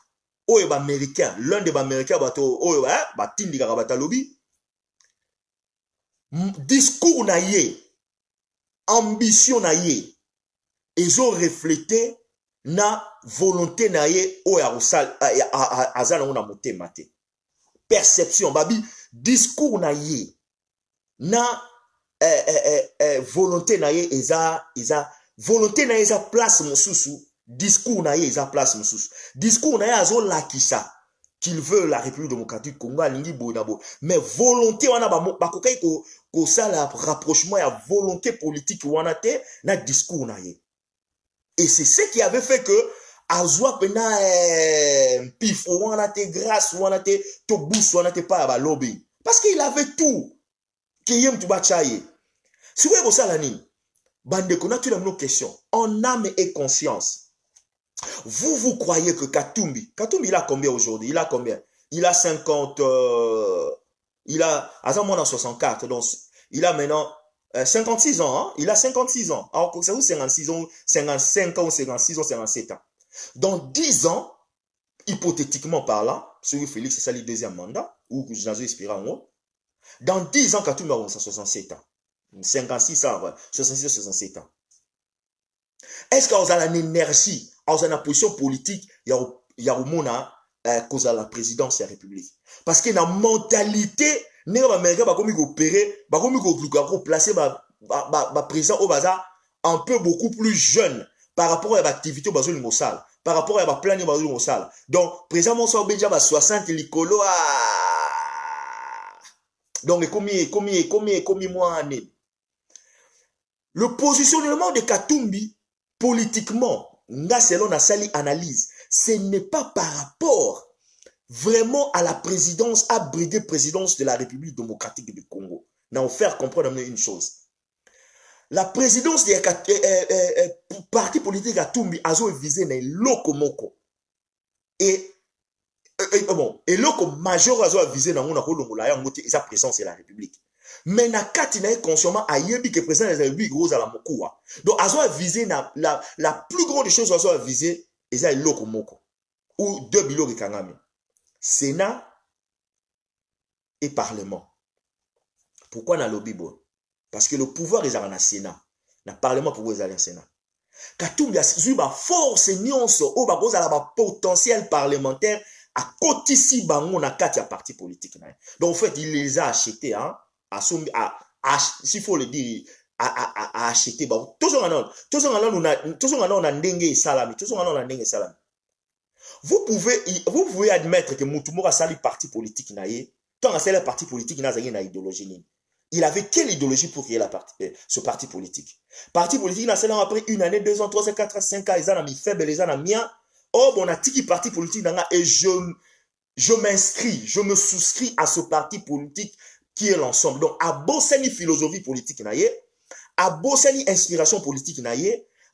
au américain, l'un des américains bateau au tindi karabata lobby, discours naé, ambition naé, ils ont reflété na volonté naé au arosal azana on a monté maté. Perception babi, discours naé na volonté na ye volonté na ye place mosusu discours na ye place mosusu discours na ye azo lakisa qu'il veut la République démocratique Congo alingi bonabo mais volonté wana ba kokai ko ça la rapprochement ya volonté politique wana te na discours na ye Et c'est ce qui avait fait que azwa pena pif ou on a te grâce ou on a te tobus ou on a te pas à lobby parce qu'il avait tout qui yem tu bachaye si vous ça la nini bande qu'on a tout nos questions en âme et conscience vous croyez que Katumbi il a combien aujourd'hui il a combien il a 50 il a à ce moment en 64 donc il a maintenant 56 ans hein? Il a 56 ans alors que c'est où 56 ans 55 ans 56 ans 57 ans. Dans 10 ans, hypothétiquement parlant, celui Félix, c'est ça le deuxième mandat, ou Jean-Jacques Espira en haut. Dans 10 ans, Katumbi a 67 ans. 56 ans, 66, 67 ans. Est-ce qu'on a l'énergie, on a la position politique, il y a au monde cause de la présidence de la République. Parce que la mentalité, nous avons opéré, nous avons placé le président au bazar un peu beaucoup plus jeune par rapport à l'activité au Mossal, par rapport à la plan au Mossal. Donc, président Monsa Obedja va 60 likolo donc, combien mois année. Le positionnement de Katumbi, politiquement, selon la sali analyse, ce n'est pas par rapport vraiment à la présidence, à briguer présidence de la République démocratique du Congo. N'a offert comprendre une chose. La présidence des partis politiques à Tumbi a visé les lokomoko. Et loko majeur a visé dans sa présence de la République. Mais na kati na consciemment a yebi que président de la République gros à la mokoua. Donc a visé la plus grande chose a visé et lokomoko ou deux bilo de Kangami. Sénat et Parlement. Pourquoi na lobby bon? Parce que le pouvoir est dans le Sénat. Le Parlement pour vous aller au Sénat. Katumbi a eu ma force nuance au bagoz à la potentiel parlementaire à côté si bango na quatre partis politiques. Donc en fait il les a achetés hein, s'il faut le dire à acheter bon toujours on a ndenge salami toujours on a ndenge salami. Vous pouvez admettre que Moutoumora sali parti politique naie tant à le parti politique n'a pas idéologie. Il avait quelle idéologie pour créer ce parti politique? Parti politique, après 1 année, 2 ans, 3 ans, 4 ans, 5 ans, ils ont mis faible, ils ont mis oh, bon, on a tiki parti politique, et je m'inscris, je me souscris à ce parti politique qui est l'ensemble. Donc, à Bossani philosophie politique, à Bossani inspiration politique,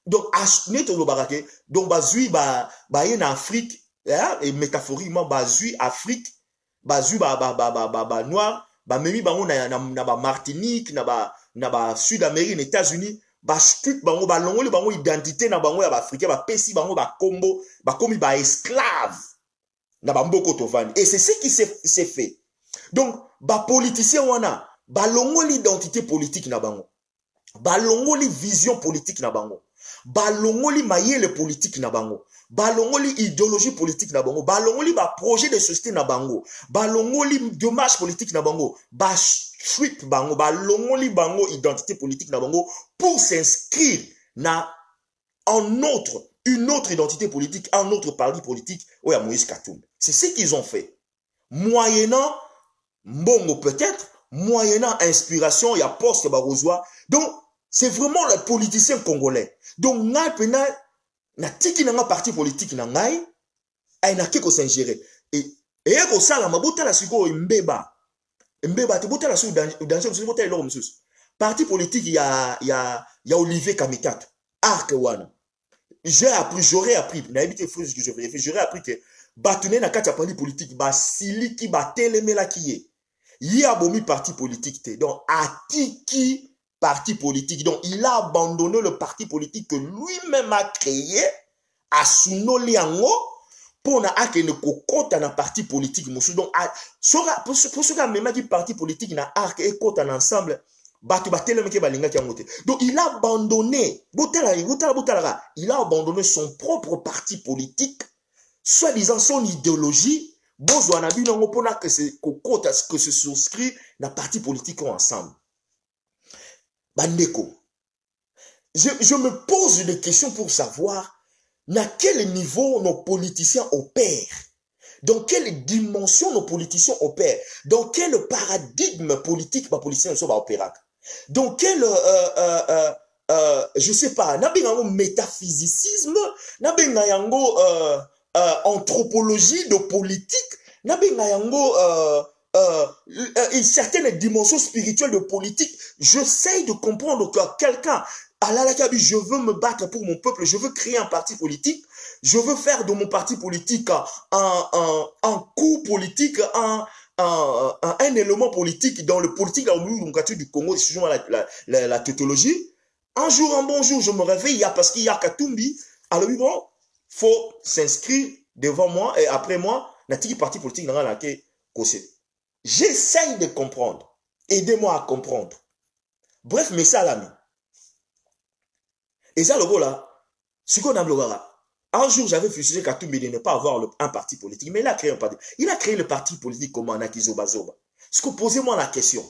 donc, à Neto Lobarake, donc, Bazui, en Afrique, et métaphoriquement, Bazui, Afrique, Bazui, Noir, memi bango na ba Martinique na ba Sud-Amérique, États-Unis, ba strip bango ba longoli bango identité na bango ya ba africain ba pesi bango ba combo ba komi ba esclave na ba mboko tovani. Et c'est ce qui s'est fait. Donc ba politicien wana ba longoli identité politique na bango, ba longoli vision politique na bango, ba longoli mayele politique na bango, balongoli idéologie politique na bango, balongoli ba projet de société na bango, balongoli démarche politique na bango, ba sweep bango, balongoli bango identité politique na bango pour s'inscrire na une autre identité politique, un autre parti politique ou à Moïse Katumbi. C'est ce qu'ils ont fait. Moyennant mbongo peut-être, moyennant inspiration, il y a poste barozois. Donc c'est vraiment le politicien congolais. Donc na tiki nanga parti politique na ngai ay na kiko s'ingérer et ko sala mabuta la siko mbeba te buta la sou danger sou buta lo msus parti politique ya Olivier Kamikato arc wana j'aurais appris na habité fou ce que je vérifie j'aurais appris que batune na kati ya parti politique ba siliki ba telemela kiye yi abomi parti politique te donc atiki parti politique. Donc, il a abandonné le parti politique que lui-même a créé à Sunoli Ango pour na ake ne kokota na parti politique. Donc, pour ce qui même dit parti politique na arc et côte en ensemble, donc, il a abandonné, il a abandonné son propre parti politique, soi-disant son idéologie, que se souscrit na parti politique ensemble. Bandeko, je me pose des questions pour savoir à quel niveau nos politiciens opèrent, dans quelle dimension nos politiciens opèrent, dans quel paradigme politique nos politiciens sont opérants, dans quel je sais pas, na benga yango métaphysicisme, na benga yango anthropologie de politique, na benga yango une certaine dimension spirituelle de politique. J'essaye de comprendre que quelqu'un, je veux me battre pour mon peuple, je veux créer un parti politique, je veux faire de mon parti politique un coup politique, un élément politique dans le politique du Congo, excusez-moi la tautologie. Un jour, un bon jour, je me réveille, parce qu'il y a Katumbi, alors bon, faut s'inscrire devant moi et après moi, n'a-t-il parti politique dans la j'essaye de comprendre. Aidez-moi à comprendre. Bref, mais ça l'ami. Et ça, le gars là, ce qu'on a bloqué là, un jour, j'avais frustré Katumbi de ne pas avoir un parti politique, mais il a créé un parti. Il a créé le parti politique comment Nakizoba Zoba. Ce que posez-moi la question.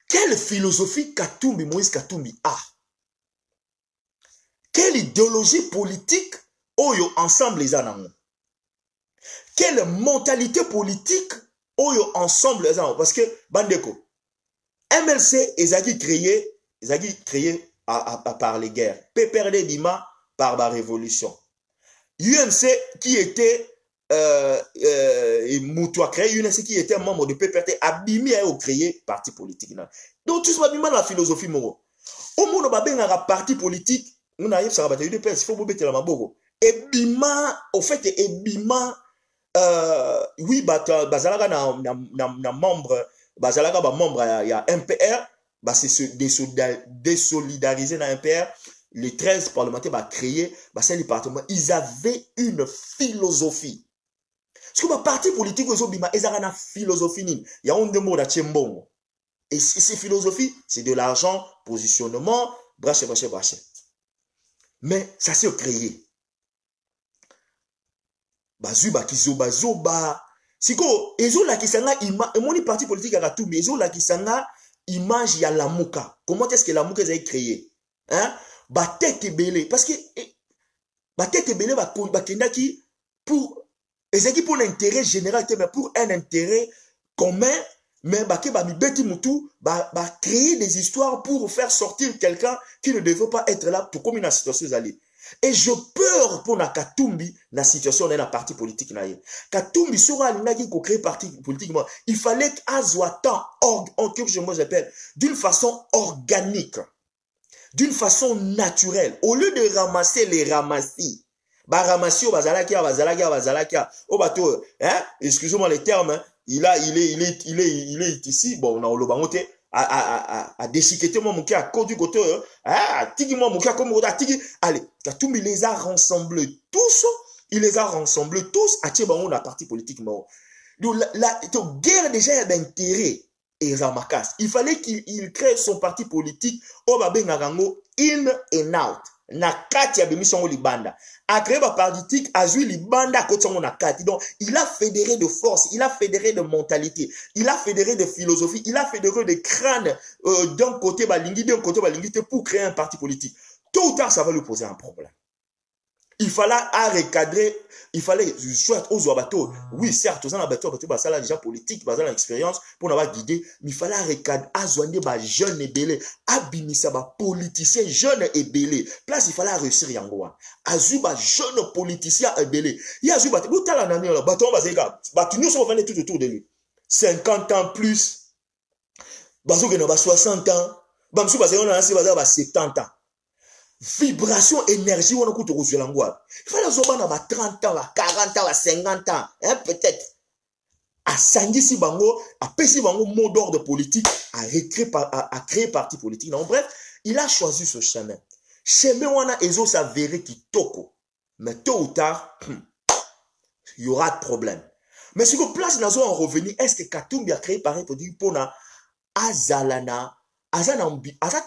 Quelle philosophie Katumbi, Moïse Katumbi a? Quelle idéologie politique oyo ensemble les anamons? Quelle mentalité politique oyo ensemble les anamons? Parce que, Bandeko, MLC, ils ont créé par les guerres. PPRD Bima par la révolution. UNC qui était Moutou a créé UNC qui était membre de PPRD Abimi a créé parti politique. Donc tout ça Bima la philosophie moro. Au monde babenga parti politique, on a ça va UDPS faut bobete la maboko. Et Bima au fait et Bima oui bazalaga na membre bazalaga ba membre ya MPR bah c'est se désolidariser dans MPR. Les 13 parlementaires bah, créés, bah, c'est les parlementaires. Ils avaient une philosophie. Parce que le parti politique, ils ont une philosophie. Il y a un mot de Tchembongo. Et ces philosophies, c'est de l'argent, positionnement, braché. Mais ça s'est créé. Bazuba, kizoba. Si quoi, ils ont la kisanga, mon parti politique a tout, mais ils ont la kisanga, image, il y a la mouka. Comment est-ce que la mouka a été créée? Hein? Tête belé parce que tête belé qui pour l'intérêt général mais pour un intérêt commun mais créer des histoires pour faire sortir quelqu'un qui ne devait pas être là pour comme une situation allée. Et je peur pour la Katumbi la situation dans la parti politique na Katumbi sera l'inagi ko créer parti politique, il fallait qu'azwatan moi j'appelle d'une façon organique, d'une façon naturelle, au lieu de ramasser les ramassis, ramasser au bazalakia, au bateau, hein, excusez-moi les termes, hein, il est ici, bon, on a le bangote, à déchiqueter mon mouké à côté du côté, hein, tigi mon mouké comme on a tigi, allez, Katumbi les a rassemblés tous, à Tchebango la partie politique, donc la guerre déjà d'intérêt. Et Ramakas. Il fallait qu'il crée son parti politique au Babengarango in and out. Na kati ya bemission libanda. A créé un parti politique a joué libanda côté na kati. Donc il a fédéré de force, il a fédéré de mentalité, il a fédéré de philosophie, il a fédéré de crâne d'un côté balingi, d'un côté balingi pour créer un parti politique. Tôt ou tard ça va lui poser un problème. Il fallait recadrer, il fallait soit aux bateaux. Oui, certes, aux bateaux, ça là déjà politique, ça l'expérience pour n'avoir guidé, mais il fallait recadrer, azoiner ba jeune et belé, abimisa ba politicien jeune et belé. Place il fallait réussir yangoa. Azuba jeune politicien et belé. Il y a azuba, vous t'as la nani là, bateau bazéga, bateau nous sommes venus tout autour de lui. 50 ans plus, bazo gena ba 60 ans, bamsou bazéga na nasi bazéga ba 70 ans. Vibration, énergie, on a coûté au Zélangua. Il fallait avoir 30 ans, 40 ans, 50 ans, hein, peut-être. À Sangisi Bango, à Pessi Bango, mot d'ordre politique, à créer parti politique. Donc, bref, il a choisi ce chemin. Chemin, on a Ezo s'avérer qui toko. Mais tôt ou tard, il y aura de problème. Mais sur que place, nous en revenu, est-ce que Katumbi a créé parti politique pour na Azalana, Aza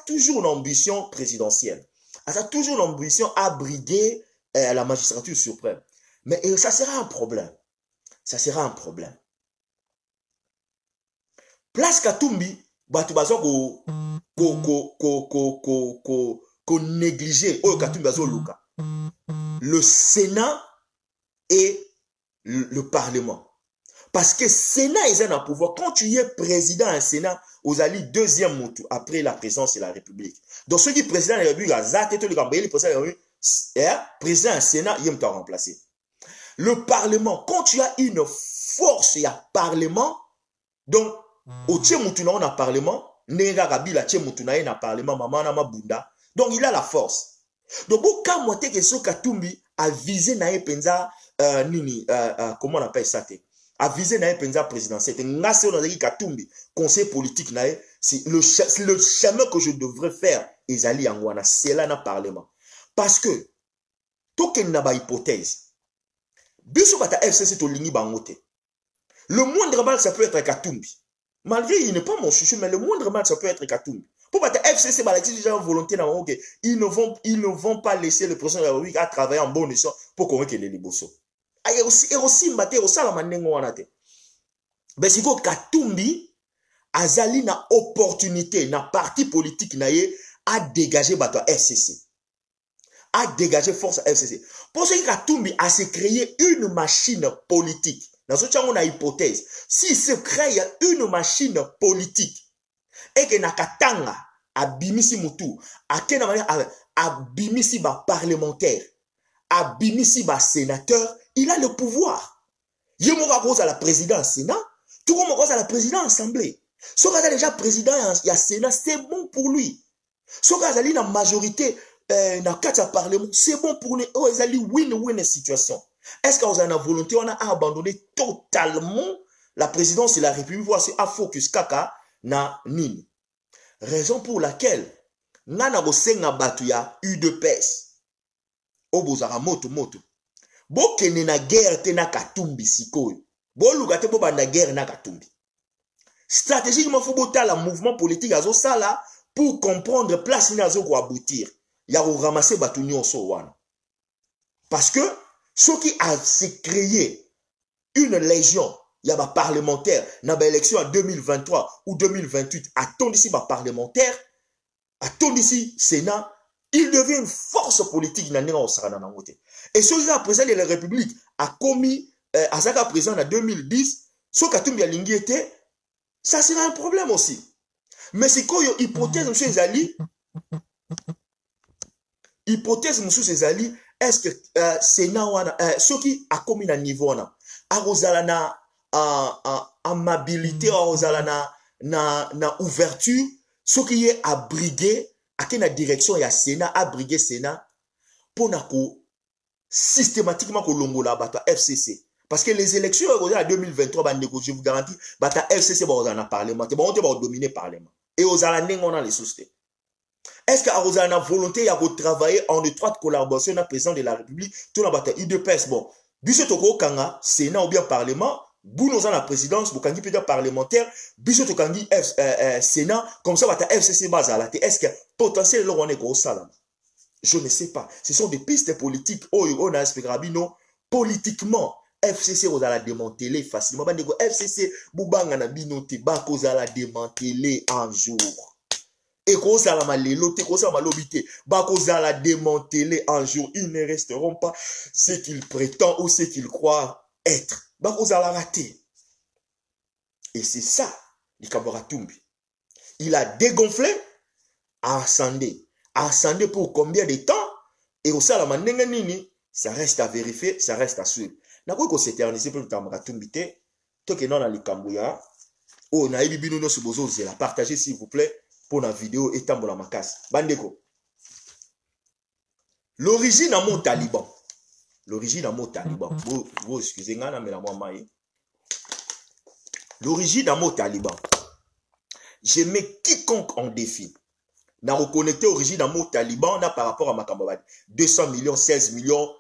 toujours une ambition présidentielle. Elle a toujours l'ambition à briguer la magistrature suprême. Mais ça sera un problème. Ça sera un problème. Place Katumbi, batubazo ko négliger Katumbi bazo luka. Le Sénat et le Parlement. Parce que Sénat est un pouvoir. Quand tu es président un Sénat, vous allez deuxième mot après la présidence de la République. Donc, ceux qui sont président de la République, président un Sénat, il t'a remplacé. Le Parlement, quand tu as une force, il y a Parlement, donc, au Tchemoutouna, on a Parlement, Nega Rabila Tchemoutouna, on a Parlement, Maman Bunda. Donc, il a la force. Donc, quand moi, t'es que ce Katumbi a visé Nae Penza, comment on appelle ça? A visé Nae Penza présidentielle. Katumbi, conseil politique Nae, c'est le chemin que je devrais faire, Ezali Angwana, c'est là dans le Parlement. Parce que, tout qu'il n'a pas hypothèse, Biso bata FCC to lingi bangote. Le moindre mal, ça peut être Katumbi. Malgré, il n'est pas mon chouchou, mais le moindre mal, ça peut être Katumbi. Pour bata FCC, déjà volonté dans le ils ne vont pas laisser le président de la République à travailler en bonne escient pour qu'on ait les liboso. Et aussi, mbate, au la manengo wanate. Ben, si vous Katumbi, azali na opportunité, na parti politique na ye, à dégager bata FCC. À dégager force à FCC. Pour ce qui Katumbi a se créé une machine politique. Dans ce cas, on a hypothèse. S'il se crée une machine politique et que Nakatanga a bimisi mutu, a quelle manière a bimisi ba parlementaire, a bimisi ba sénateur, il a le pouvoir. Il est à la présidence Sénat, tout comme à la présidence Assemblée. Ce qu'il a déjà président, il y a Sénat, c'est bon pour lui. Ce qu'il a la majorité, dans le Parlement, c'est bon pour nous. Oh, ils allaient win-win situation. Est-ce qu'on a la volonté, on a abandonné totalement la présidence de la République, voici à focus kaka na nini. Raison pour laquelle, nana bosenga batuya UDPS. Obozara moto. Bo kene na guerre te na Katumbi sikoyo. Bo lugate bo banda guerre na Katumbi. Stratégiquement, faut botter le mouvement politique à ça pour comprendre place inazo ko aboutir. Ya ramasser batunion so wana. Parce que ceux qui a créé une légion, il y a des parlementaires, dans l'élection en 2023 ou 2028, attendent ici des parlementaires, attendent ici Sénat, il devient une force politique dans le et ceux qui ont président de la République a commis, à ça président en 2010, ceux qui ont Katumbi Alingi était, ça sera un problème aussi. Mais c'est quoi hypothèse, M. Zali? Hypothèse, M. Zali, est-ce que Sénat, ceux qui a commis à niveau, à Rosalana, amabilité, à Rosalana, na ouverture, ceux qui est abrigué, à quelle direction il y a Sénat, abrigué Sénat, pour systématiquement que l'on a battu FCC. Parce que les élections en 2023, je vous garantis, battu FCC, on a parlement, on va dominer le parlement. Et aux alanés, on a les sociétés. Est-ce qu'à Rosalana volonté, il y a travailler en étroite collaboration avec le président de la République, tout le monde IDPS, bon, Bissot Toko Kanga, Sénat ou bien Parlement, Bounou la présidence, Boukangi peut-être parlementaire, Bissot Tokangi Sénat, comme ça, va FCC Bazala. Est-ce que potentiel on est gros salam? Je ne sais pas. Ce sont des pistes politiques. Oh, on a Rabino, politiquement, FCC on a la démanteler facilement. FCC, Boubanga na binote, Bako la démanteler un jour. Et qu'on s'en a malélot, qu'on s'en a malobité, qu'on s'en a démantelé un jour, ils ne resteront pas ce qu'ils prétendent ou ce qu'ils croient être. Qu'on s'en a raté. Et c'est ça, le Kaboratumbi. Il a dégonflé, ascendé. Ascendé pour combien de temps? Et au salama nini, ça reste à vérifier, ça reste à suivre. N'a pas qu'on s'éternise pour le Kaboratumbi, toi qui non dans le Kambouya, oh, na ebi bino no subozo zela, partagez s'il vous plaît. Pour la vidéo et tambola makas. Bandeko. L'origine à mon taliban. L'origine à mon taliban. Vous excusez-moi, mais la moi l'origine à mon taliban. Je mets quiconque en défi. N'a reconnecté l'origine à mon taliban par rapport à ma camarade. 200 millions, 16 millions,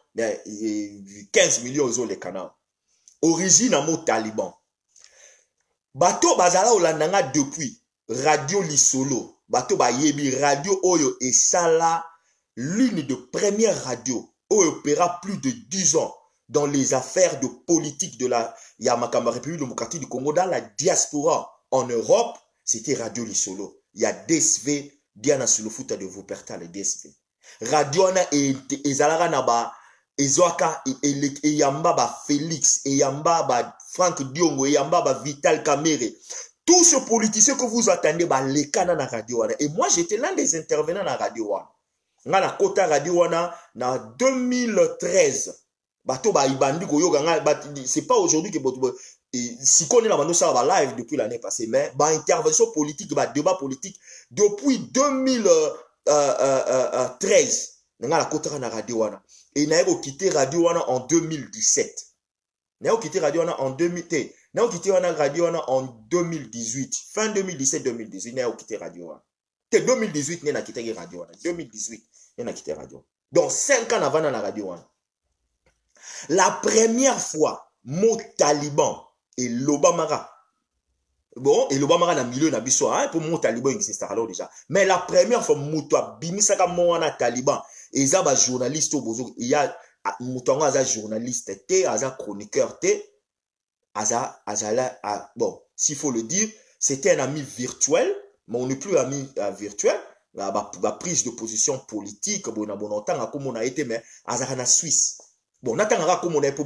15 millions aux les canards. Origine à mon taliban. Bateau bazala olandanga depuis. Radio Lisolo, bato ba yebi radio oyo et ça là l'une de première radio oyo opéra plus de 10 ans dans les affaires de politique de la Yamakama République démocratique du Congo dans la diaspora en Europe, c'était Radio Lisolo. Il y a DSV Diana sur le foot de Wuppertal et DSV. Radio na et Zalara na ba Ezoaka et Yamba ba Félix et Yamba ba Franck Diongo, Yamba, Vital Kamere. Tous ces politiciens que vous attendez, les canaux na radio wana. Et moi, j'étais l'un des intervenants na radio wana. Nga na kota radio wana, na 2013. Bato ba ibandi ko yoga nga, c'est pas aujourd'hui que si on est là, ça va live depuis l'année passée, mais bah intervention politique, bah débat politique depuis 2013. Nga la kota na radio wana. Et na yo quitté radio wana en 2017. Na yo quitté radio wana en 2000. Na yo quitté wana radio wana en 2018. Fin 2017-2018, na yo quitté radio wana. 2018 na quitté radio wana. 2018 na quitté radio. Donc 5 ans avant na radio wana. La première fois, mon taliban et l'Obamara. Bon, et l'Obamara na milieu na biso, hein, pour mon taliban existe alors déjà. Mais la première fois, Moutoua bimisaka mwana taliban. Et ça, bah, journaliste au bozo. Il y a Moutouanga, aza journaliste, aza chroniqueur, bon, s'il faut le dire, c'était un ami virtuel, mais on n'est plus ami virtuel. La prise de position politique, bon, on a comme on a été, mais aza na Suisse. Bon, natangara comme on a été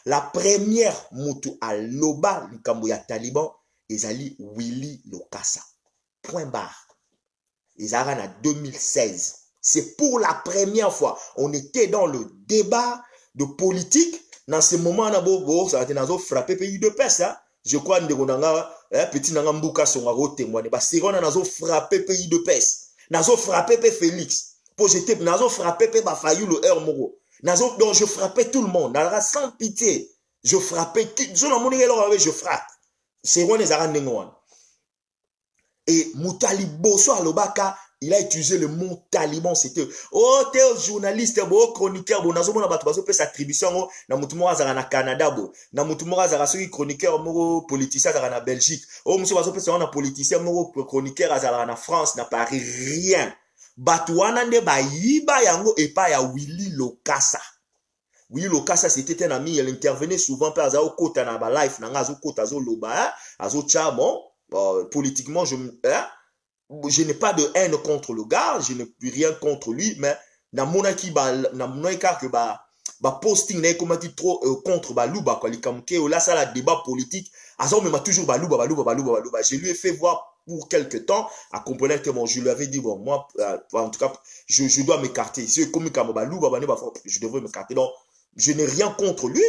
la première moutou à Loba, le ya Taliban, ezali Willy Lokassa. Point barre. Ezara na 2016. C'est pour la première fois. On était dans le débat de politique. Dans ce moment, ça a été frappé pays de peste. Je crois que petit Nangambuka sont témoigné. C'est qu'on a frappé pays de peste. Nazo frappé Félix. Pour jeter, nazo frappé Bafayou le Air Moro. Donc je frappais tout le monde, sans pitié. Je frappais, je frappe. C'est quoi les Arabes? Et Moutali Bosso Alobaka, il a utilisé le mot taliban. C'était, oh, t'es journaliste, bon, chroniqueur, bon, nazo mona bato peut s'attribution, na mutumo azara na Canada, bon, na mutumo azara soki chroniqueur, mo politicien azara na Belgique, oh, monsieur bazo peut s'en na politicien, mo chroniqueur azara na France, na Paris, rien. Batouana nde ba yiba yango et pas ya Willy Lokassa. Willy Lokassa, c'était un ami, il intervenait souvent par Azao Kota na ba life, na Azo Kota, Azo Loba, Azo Chamo, politiquement, je n'ai pas de haine contre le gars, je n'ai plus rien contre lui, mais na monaki na monaika que posting na comment dit trop contre Balouba quoi, li kamke là ça la débat politique, Azo me m'a toujours Balouba. Je lui ai fait voir pour quelque temps, à comprendre que bon, je lui avais dit, bon, moi, en tout cas, je dois m'écarter. Si comme je devrais m'écarter. Donc, je n'ai rien contre lui.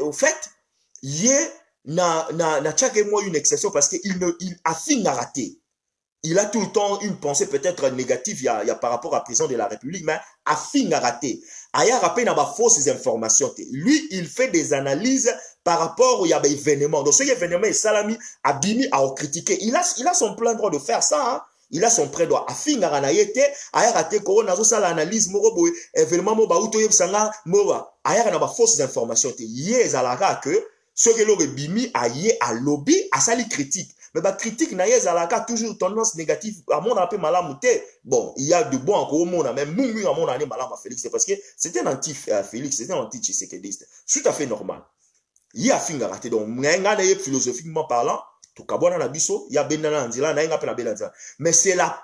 En fait, n'a chaque mois une exception parce qu'il affine à rater. Il a tout le temps une pensée peut-être négative, il y a par rapport à la président de la République, mais affine à rater. Aya rappelle n'a pas fausses informations. Lui, il fait des analyses par rapport aux événements. Donc, ce événement est salami, abimi, à critiquer. Il a son plein droit de faire ça, hein. Il a son plein droit. Affine à rater, aya raté, corona, ça l'analyse, moro, événement, moba, outo, yebsanga, moba. Aya n'a pas fausses informations. Yé, zalara, que, ce que l'aurait bimi, aye, à lobby, à sali critique. Mais bah critique naïe zalaka toujours tendance négative à mon appel malamouté. Bon, il y a de bons encore au monde, même mungu à mon année malam à Félix, c'est parce que c'était un anti Félix, c'était un anti Tshisekedi. Tout à fait normal. Il y a fin raté donc n'enga philosophiquement parlant, tout kabona na biso, il y a benana andila na n'enga benana. Mais c'est la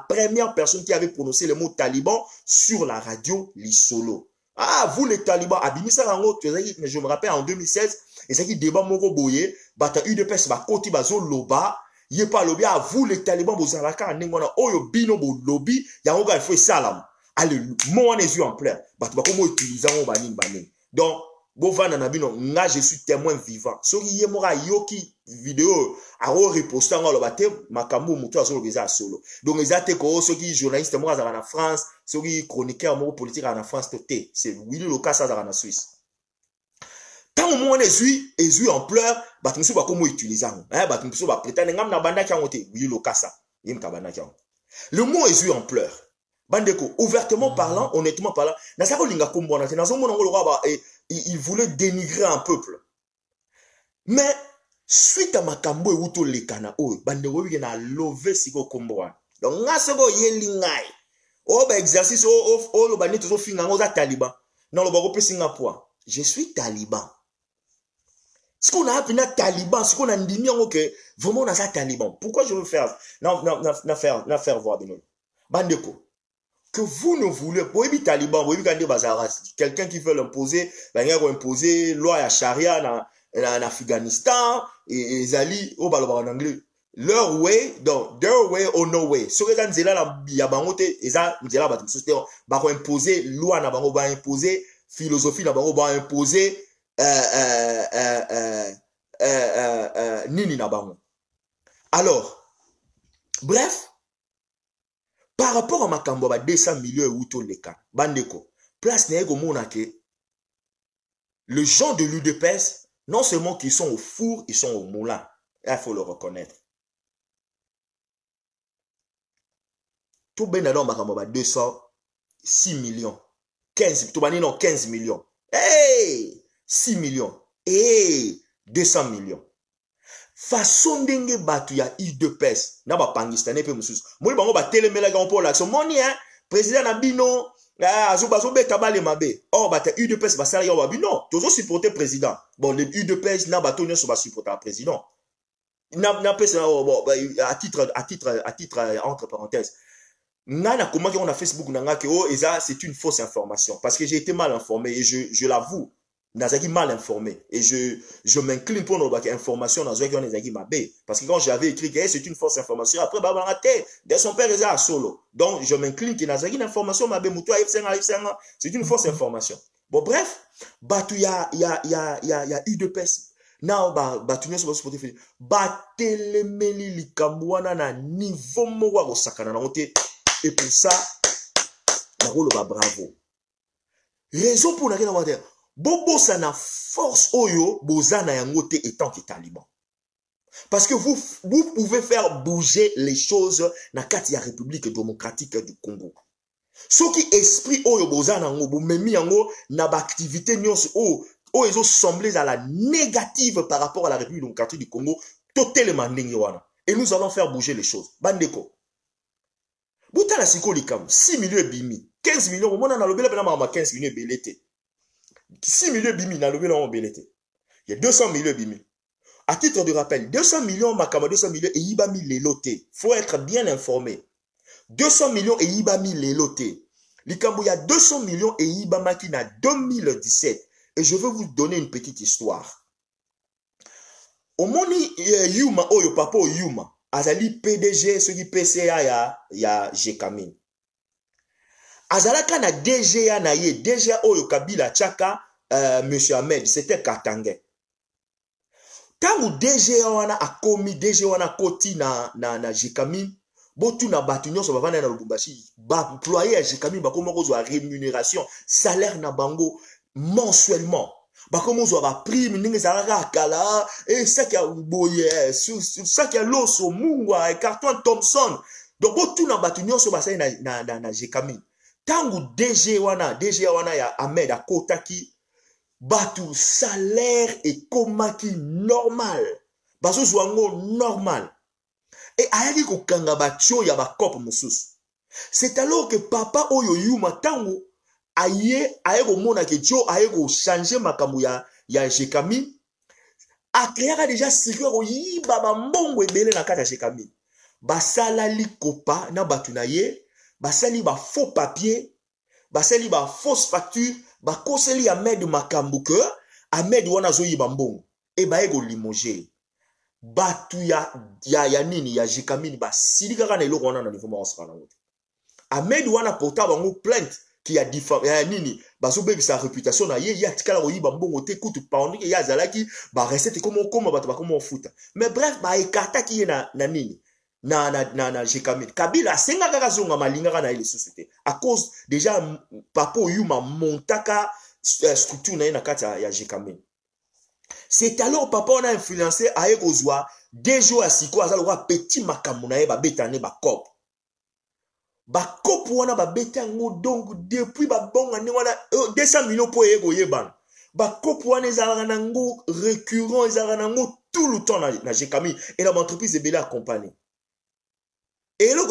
première personne qui avait prononcé le mot taliban sur la radio Lisolo. Ah, vous les talibans, abimisa rango, je me rappelle en 2016, et c'est qui débat moko boye, bata UDPS ba koti bazo loba, yé pas lobby, à vous les talibans, vous avez la nengona, oyo bino bo lobby, yango il faut salam. Allez, moi les yeux en plein, bata comment utiliser on baning baning. Donc, Bovana Nabino, nga je suis témoin vivant. Soki yé mora yoki vidéo, a reposté en lobate, makambo muto azo lobeza solo. Donc, les até ko, soki journaliste mora zara na France, soki chroniqueur moko politique en France, toté. C'est Willy Lokassa zara na Suisse. Tant au moins les yeux en pleurs, batumso ba comment utiliser hein, batumso ba prétendre ngam na banda ki ngote Willy Lokassa yim ka banda ki. Le mot yeux en pleurs. Bandeko ouvertement parlant, honnêtement parlant, na sa ko linga kombo na nazo mona ngolo ba il voulait dénigrer un peuple. Mais suite à makambo e wuto lekana o bandeko wi na love siko kombo. Donc ngasego yelingai. O ba exercice o lo bani to finga ngoza taliban. Non lo ba ko pesinga point. Je suis taliban. Ce qu'on a appelé taliban, ce qu'on a dit, vraiment on a ça taliban. Pourquoi je veux faire, faire voir de nous? Bandeko. que vous ne voulez pas, Taliban, quelqu'un qui veut l'imposer, imposer loi à charia en Afghanistan, et Zali, au balo en anglais, leur way, donc, their way or no way. Ce que dans Zela, il y a bangote, et ça, Zela, bah, imposer loi, na bango, bah, imposer philosophie, na bango, bah, imposer, nini na bango. Alors, bref, par rapport à makambo ba 200 millions euto leka bandeko place na ego mona ke le gens de l'UDPS non seulement qu'ils sont au four, ils sont au moulin. Il faut le reconnaître. Tout ben alors makambo ba 206 millions 15 tout bani non 15 millions. Hey 6 millions et 200 millions. Façon ndenge batu ya UDPS na ba pangistane pe mususu moi bango ba telemela ga pour l'action moni hein président na bino azo beta bale mabe or bata UDPS ba sala ya ba bino tozo supporter président bon le UDPS na bato nyo so ba supporter président na pesa bon à titre entre parenthèses nana comment on a Facebook nanga que oh eza c'est une fausse information parce que j'ai été mal informé et je l'avoue Nazaki mal informé et je m'incline pour nos informations dans un Nazaki mabé parce que quand j'avais écrit que c'est une fausse information après bah raté de son père est à solo donc je m'incline que Nazaki information mabé muto c'est une fausse information bon bref batu ya UDPS na batu nyo so porter ba telemeli likamwana na niveau moko ko sakana na ngote et pour ça na rolo ba bravo raison pour laquelle on va dire Bobo ça na force oyo bozana yangote étant que taliban. Parce que vous pouvez faire bouger les choses na kati ya République démocratique du Congo. Ce qui esprit oyo bozana yango bo memi yango na ba activité nyonso o ezo semblé à la négative par rapport à la République démocratique du Congo totalement ndenge wana. Et nous allons faire bouger les choses. Bandeko. Buta la siko likam 6 millions bimi 15 millions au mona na lobela pena ma 15 millions belete. 6 millions bimi na lobela on belete. Il y a 200 millions bimi. À titre de rappel, 200 millions makama 200 millions et ibami leloté. Faut être bien informé. 200 millions et ibami leloté. Likambo il y a 200 millions et ibamaki na 2017 et je vais vous donner une petite histoire. Au moni Yuma oyo papa Yuma azali PDG ce qui PCA ya Jekamin. Azalaka na DGA na ye, DGA oyo Kabila Tchaka, Monsieur Ahmed, c'était Katangé. Tangu DGA wana akomi, DGA wana koti na Jekamin, botu na batu nyonso bavanda na Lubumbashi, ba employé ya Jekamin bakoma kozwa rémunération, salaire na bango mensuellement. Bakoma kozwa ba prime ndenge zalaka kala, et ça qui a boye, ça qui a loso mungwa, et carton Thompson. Donc botu na batu nyonso basai na Jekamin. Tangu DG wana ya Ahmed akotaki batu salaire et komaki normal bazo zwango normal et ayaki kokanga batio ya bakop mususu. C'est alors que papa oyo Yuma tangu aye komona ke tio aye ko changer makambo ya Jekamin a créé déjà circuit ko yiba ba mbongo ebele na kata Jekamin basala likopa na batu na ye basali ba faux papier, basali ba fausse facture, ba koseli Ahmed makambu ke Ahmed wana zo yiba mbongo e ba ego limoger. Batu ya nini ya Jekamin ba silika kana eloko wana na niveau monstre na wote. Ahmed wana porta bango plainte qui a diffamé nini bazo bebi sa réputation na ye ya tikala ko yiba mbongo te kutu pandi ke ya zalaki ba recette comme batu ba comme futa. Mais bref ba écarta ki ye na nini na Jekamin. Kabila senga kaka zonga malinga na ile société à cause déjà papa Yuma montaka structure na kata ya Jekamin. C'est alors papa on a influencé à ekozwa des jours à siko azaloka petit makambo na ye ba betane ba cop. Ba cop wana ba betango donc depuis ba bonga ne wana 200 millions pour ego yeban. Ba cop wana ezalaka nango récurrent ezalaka nango tout le temps na Jekamin et l'entreprise de Bela accompagné. Et là,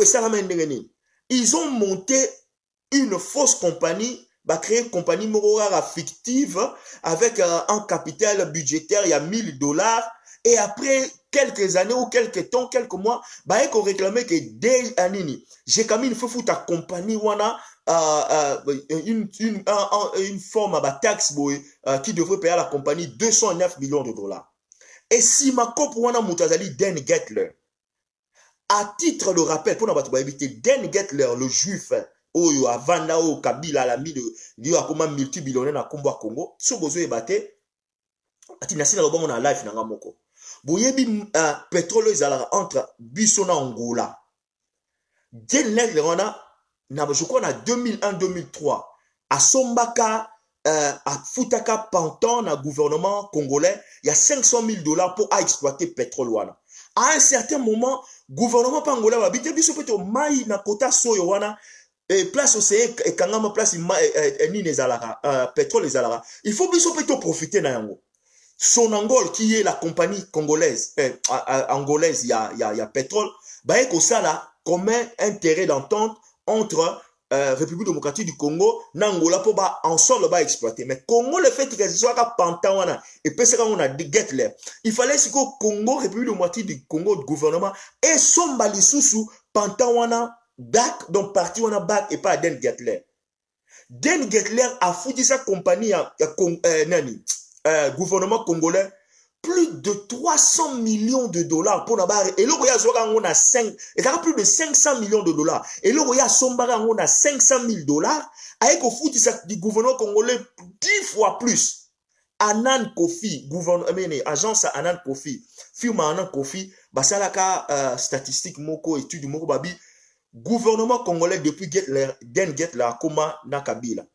ils ont monté une fausse compagnie, bah créé une compagnie morale fictive avec un capital budgétaire, il y a $1000. Et après quelques années ou quelques temps, quelques mois, bah, qu'on réclamait que dès Anini, j'ai quand même il faut ta compagnie, wana, une forme de taxe qui devrait payer à la compagnie 209 millions de dollars. Et si ma cop wana moutazali Dan Gettler, à titre de rappel, pour n'avoir évité Dan Gettler, le juif, Oyo, Avanda, au Kabila, l'ami de Dio Akoma multibillionnaire na Kombo Congo, sous besoin de battre, ati nasi na lobongo na life na ngamoko. Boyebi pétrole ezalaka entre biso na Angola. Dan Gettler wana, je crois, en 2001-2003, à Sombaka, à Futaka Pantan, dans le gouvernement congolais, il y a 500 000 dollars pour exploiter le pétrole. Wana. À un certain moment, le gouvernement congolais va habiter, biso peut mai na kota soyo wana, place océan, et kangama place ni nezalara, pétrole nezalara. Il faut biso peut profiter na yango. Sonangol, qui est la compagnie congolaise, angolaise, il y a pétrole, bah, et ça là, commun intérêt d'entente entre République démocratique du Congo, Nangola pour ba ensemble ba exploiter. Mais Congo le fait que ce soit pantawana et puis c'est quand on a Gettler. Il fallait que Congo, République démocratique du Congo, le gouvernement et son balisusu pantawana back donc parti wana back et pas Dan Gettler. Dan Gettler a foutu sa compagnie nani gouvernement congolais plus de 300 millions de dollars pour Nabar. Et le Roya Zoga on a 5, et ça a plus de 500 millions de dollars. Et le Roya Sombara on a 500 000 dollars. Avec au foot du gouvernement congolais 10 fois plus. Anan Kofi, agence Anan Kofi, firme Anan Kofi, basalaka statistique moko étude moko babi, gouvernement congolais depuis Den Gettler Koma na Kabila.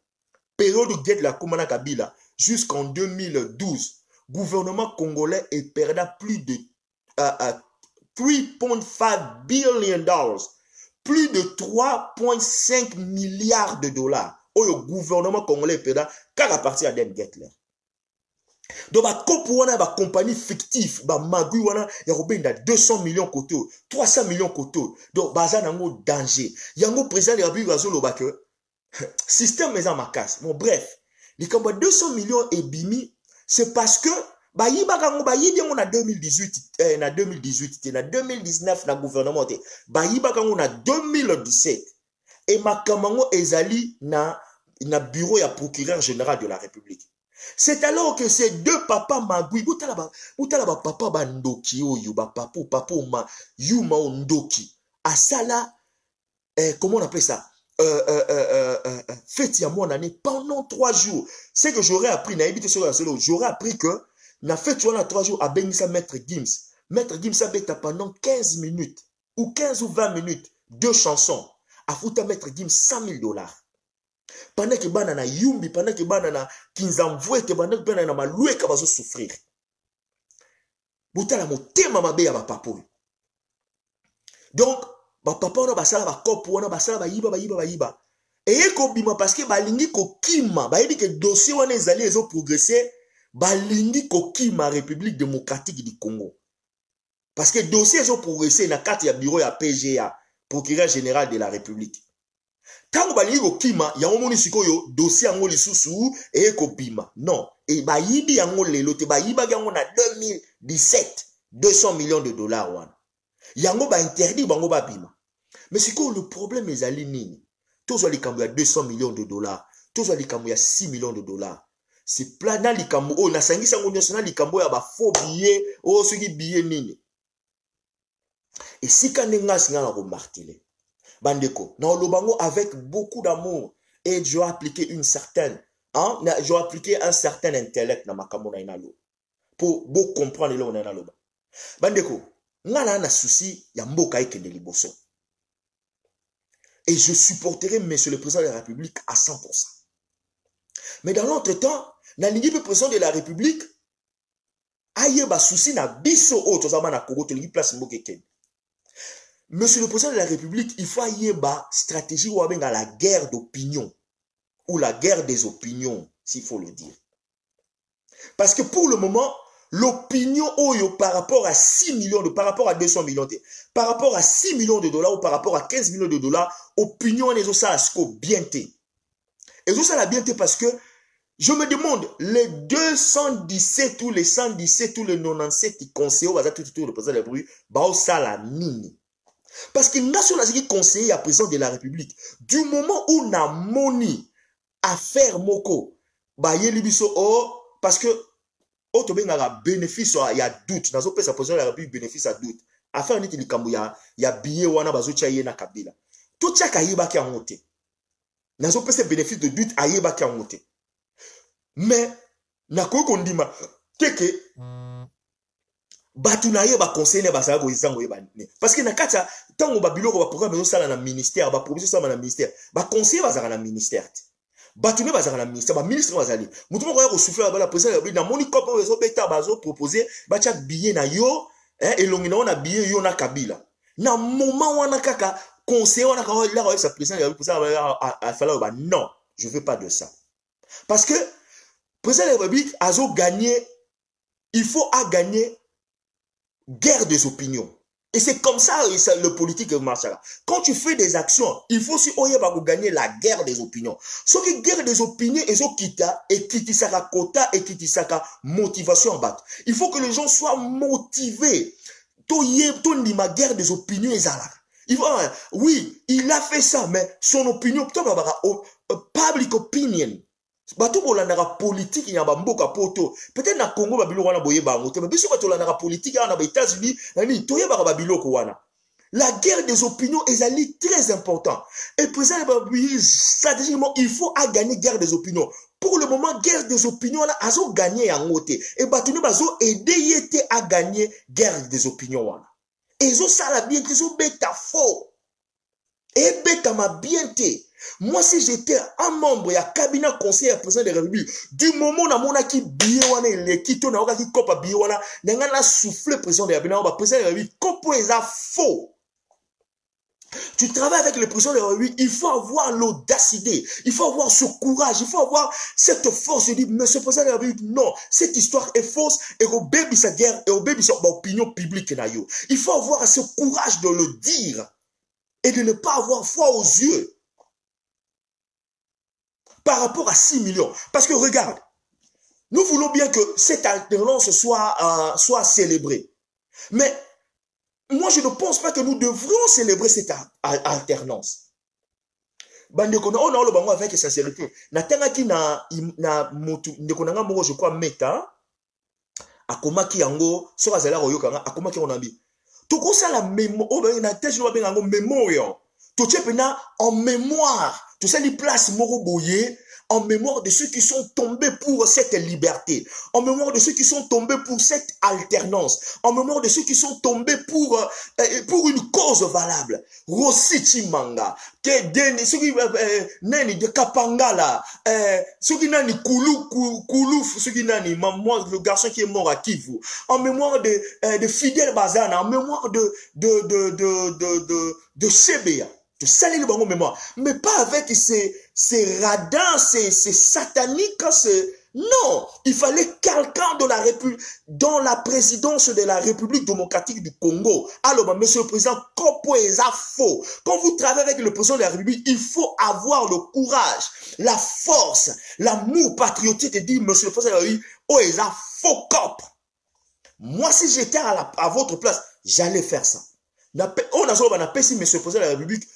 Période Gettler Koma na Kabila jusqu'en 2012. Gouvernement congolais est perdu plus de 3.5 billion dollars, plus de 3.5 milliards de dollars. Le gouvernement congolais est perdu car à partir de Dan Gettler. Donc, la compagnie fictive, Magui, il y a 200 millions côté, 300 millions côté. Donc, bazar n'a pas danger. Il y a un président de la République, système est en ma casse. Bon, bref, les 200 millions et bimi. C'est parce que bayiba kango bayibi on a 2018 na 2019 na gouvernement te bayiba kango na 2017 et makamango ezali na bureau ya procureur général de la République. C'est alors que ces deux papas Magui butala ba papa bandoki oyo ba papa ma yuma ondoki asala comment on appelle ça fête à mon année pendant 3 jours. C'est que j'aurais appris, j'aurais appris que na fête à 3 jours à Benissa Maître Gims. Maître Gims a bêta pendant 15 minutes ou 15 ou 20 minutes 2 chansons. A fouta Maître Gims 100 000 dollars. Pendant que banana yumbi, pendant que banana kinzamvoué, pendant que banana maloué kabazo souffrir. Boutala motema mabe ya bapapo. Donc, papa on a basala ba cop on a basala ba yiba et ko bima parce que balingi ko kima ba yebi que dossier on ezali ezo progresser balingi ko kima République démocratique du Congo parce que dossier ezo progresser na carte ya bureau ya PGA procureur général de la République tango balingi ko kima ya omoni sikoyo dossier yango lisusu et ko bima non et ba yibi yango lelo te ba yiba yango na 2017 200 millions de dollars wana yango ba interdit bango ba bima. Mais c'est quoi le problème est aligné? Tous les cambouis à 200 millions de dollars, tous les cambouis à 6 millions de dollars. C'est plein dans les cambouis. Oh, na sangi sango national les cambouis à faux billets, oh ceux qui billets nini. Et si quand nenga singa na remarqué, bandeko, na olobango avec beaucoup d'amour et je vais appliquer une certaine, hein, je vais appliquer un certain intellect na makambo na inalo pour beaucoup comprendre le on a loba. Bandeko, ngana na souci ya mboka ekende liboso. Et je supporterai monsieur le président de la République à 100%. Mais dans l'entretemps, dans le président de la République, aïe ba souci na biso autres na Congo te li place mbokeken. Monsieur le président de la République, il faut aïe ba stratégie ou à la guerre d'opinion ou la guerre des opinions, s'il faut le dire. Parce que pour le moment, l'opinion oyo par rapport à 6 millions par rapport à 200 millions par rapport à 6 millions de dollars ou par rapport à 15 millions de dollars, opinion les ça bien té. Et ça la bien té parce que Je me demande, les 217 ou les 117 ou les 97 conseillers, tout le président de la République, ça la nini. Parce que national conseiller à président de la République, du moment où on a moni affaire moko, parce que auto benga bénéfice il y a doute, dans sa président de la République bénéfice à doute. Affaire niti likambo ya billet wana bazotia ye na Kabila. Tout ça kayeba ki en monté. Dans sa bénéfice de doute ayeba ki en monté. Mais na ko kondima keke batu na ye ba conseiller ba sala ko izango ye ba ne parce que na kata tango ba biloko ba programme zo sala na ministère ba proposition sala na ministère ba conseiller ba sala na ministère batu ne ba sala na ministère ba ministre ba sala mutu mo ko souffler ba la président na moni ko ba zo beta ba zo proposer ba tia billet na yo elongi na billet yo na Kabila na moment wana kaka conseiller wana ka la sa président pour ça a fallu ba non je veux pas de ça parce que président de la République a gagné, il faut gagner guerre des opinions. Et c'est comme ça le politique marche là. Quand tu fais des actions, il faut aussi gagner la guerre des opinions. Ce qui guerre des opinions et qui saka quota et qui saka motivation en bas. Il faut que les gens soient motivés. Ma guerre des opinions et oui, il a fait ça, mais son opinion, public opinion. Bato bolandaka politique ya bamboka poto peut-être na Congo babilo wana boye bango te mais biso bato bolandaka politique ya na ba États-Unis nani toyeba ba biloko wana la guerre des opinions est très important et président stratégiquement il faut gagner guerre des opinions pour le moment guerre des opinions là azo gagner en côté et bato ne bazo aider yete à gagner guerre des opinions wana et zo sala bien que zo beta faux et beta ma bien te. Moi, si j'étais un membre, il y a cabinet conseiller président de la République, du moment où on a qui biwana les qui tourne à qui copa biwana, n'a pas soufflé président de la République, président de la République, comment est faux? Tu travailles avec le président de la République, il faut avoir l'audacité, il faut avoir ce courage, il faut avoir cette force. Je dis, mais ce président de la République, non, cette histoire est fausse, et au baby sa guerre, et au baby sa opinion publique. Il faut avoir ce courage de le dire, et de ne pas avoir foi aux yeux. Par rapport à 6 millions. Parce que regarde, nous voulons bien que cette alternance soit célébrée. Mais moi, je ne pense pas que nous devrions célébrer cette alternance. On a le bango avec sincérité. Natangaki je crois, Meta, akomaki yango, sora zala royokanga, akomaki onambi. Toko ça la mémoire, mémoire. Tout en mémoire. Tout ça, les places Moroboye, en mémoire de ceux qui sont tombés pour cette liberté, en mémoire de ceux qui sont tombés pour cette alternance, en mémoire de ceux qui sont tombés pour une cause valable. Rossi Chimanga, ceux qui nani de Kapangala, ceux qui nani Koulouf, ceux qui nani moi le garçon qui est mort à Kivu, en mémoire de Fidel Bazana, en mémoire de Sebea. Tu salis le bon mémoire, mais pas avec ces radins, ces sataniques, non, il fallait quelqu'un de la République, dans la présidence de la République démocratique du Congo. Alors, monsieur le président, faux. Quand vous travaillez avec le président de la République, il faut avoir le courage, la force, l'amour patriotique et dire, monsieur le président de la République, oh, ils ont faux cop. Moi, si j'étais à votre place, j'allais faire ça. On a appelé monsieur le président de la République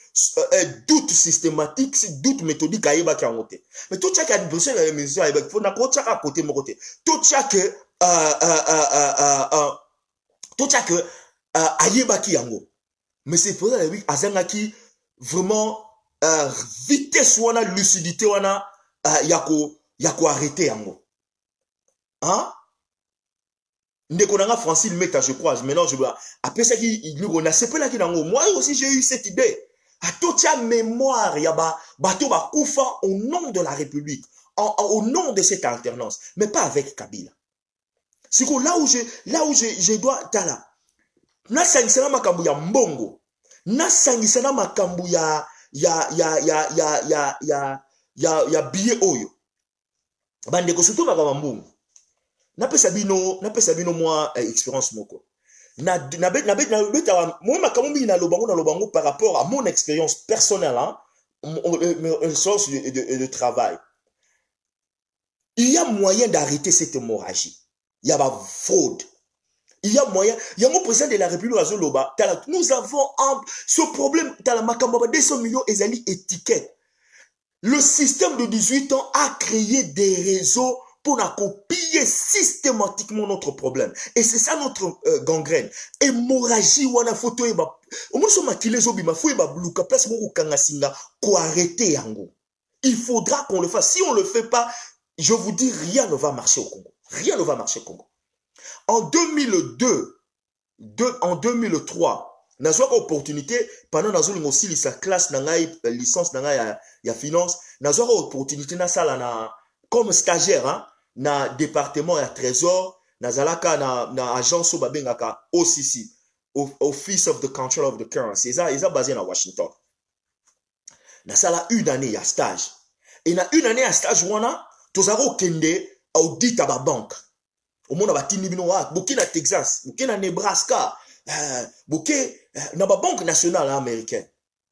doute systématique, doute méthodique à Iba qui a monté. Mais tout ça qui a besoin de la mesure, il faut n'a pas à côté mon côté. Tout ça que Aïeba qui yango. Mais c'est pour ça que Azanga qui vraiment vitesse wana lucidité wana yako arrêter yango. Hein? Ndekonanga Francine Meta, je crois, maintenant je vois. Après ça qui on a c'est là qui nango. Moi aussi j'ai eu cette idée. À toute la mémoire, il y a bateau ba koufa au nom de la République, au nom de cette alternance, mais pas avec Kabila. C'est que là où je dois tala. Na sangisana makambu ya mbongo. Na sangisana makambu ya billet oyo. Bande ko surtout makambu mbongo. Na pesa bino moi expérience moko. Moi par rapport à mon expérience personnelle, hein, mon expérience de travail. Il y a moyen d'arrêter cette hémorragie. Il y a pas fraude. Il y a moyen. Il y a mon président de la République Azoloba. Nous avons ce problème. Dans la Makamba, 200 millions et étiquettes. Le système de 18 ans a créé des réseaux pour copier systématiquement notre problème. Et c'est ça notre gangrène. Hémorragie, wana photo eba. Au moins so makile zo bima fo eba bluka place mo kanga singa ko arrêter yango. Il faudra qu'on le fasse. Si on le fait pas, je vous dis rien ne va marcher au Congo. Rien ne va marcher au Congo. En 2002, en 2003, n'a pas opportunité pendant dans une aussi sa classe nangai licence nangai ya finance, n'a pas opportunité na sala na comme stagiaire hein, na département ya trésor, na zalaka na agence babengaka OCC, Office of the Control of the Currency. Ils ont basé à Washington. Na sala une année ya stage. Et na une année ya stage wana, tozaro kende audit à ba banque. Au monde a batini bino wa boki na Texas, boki na Nebraska, boki na ba banque nationale américaine.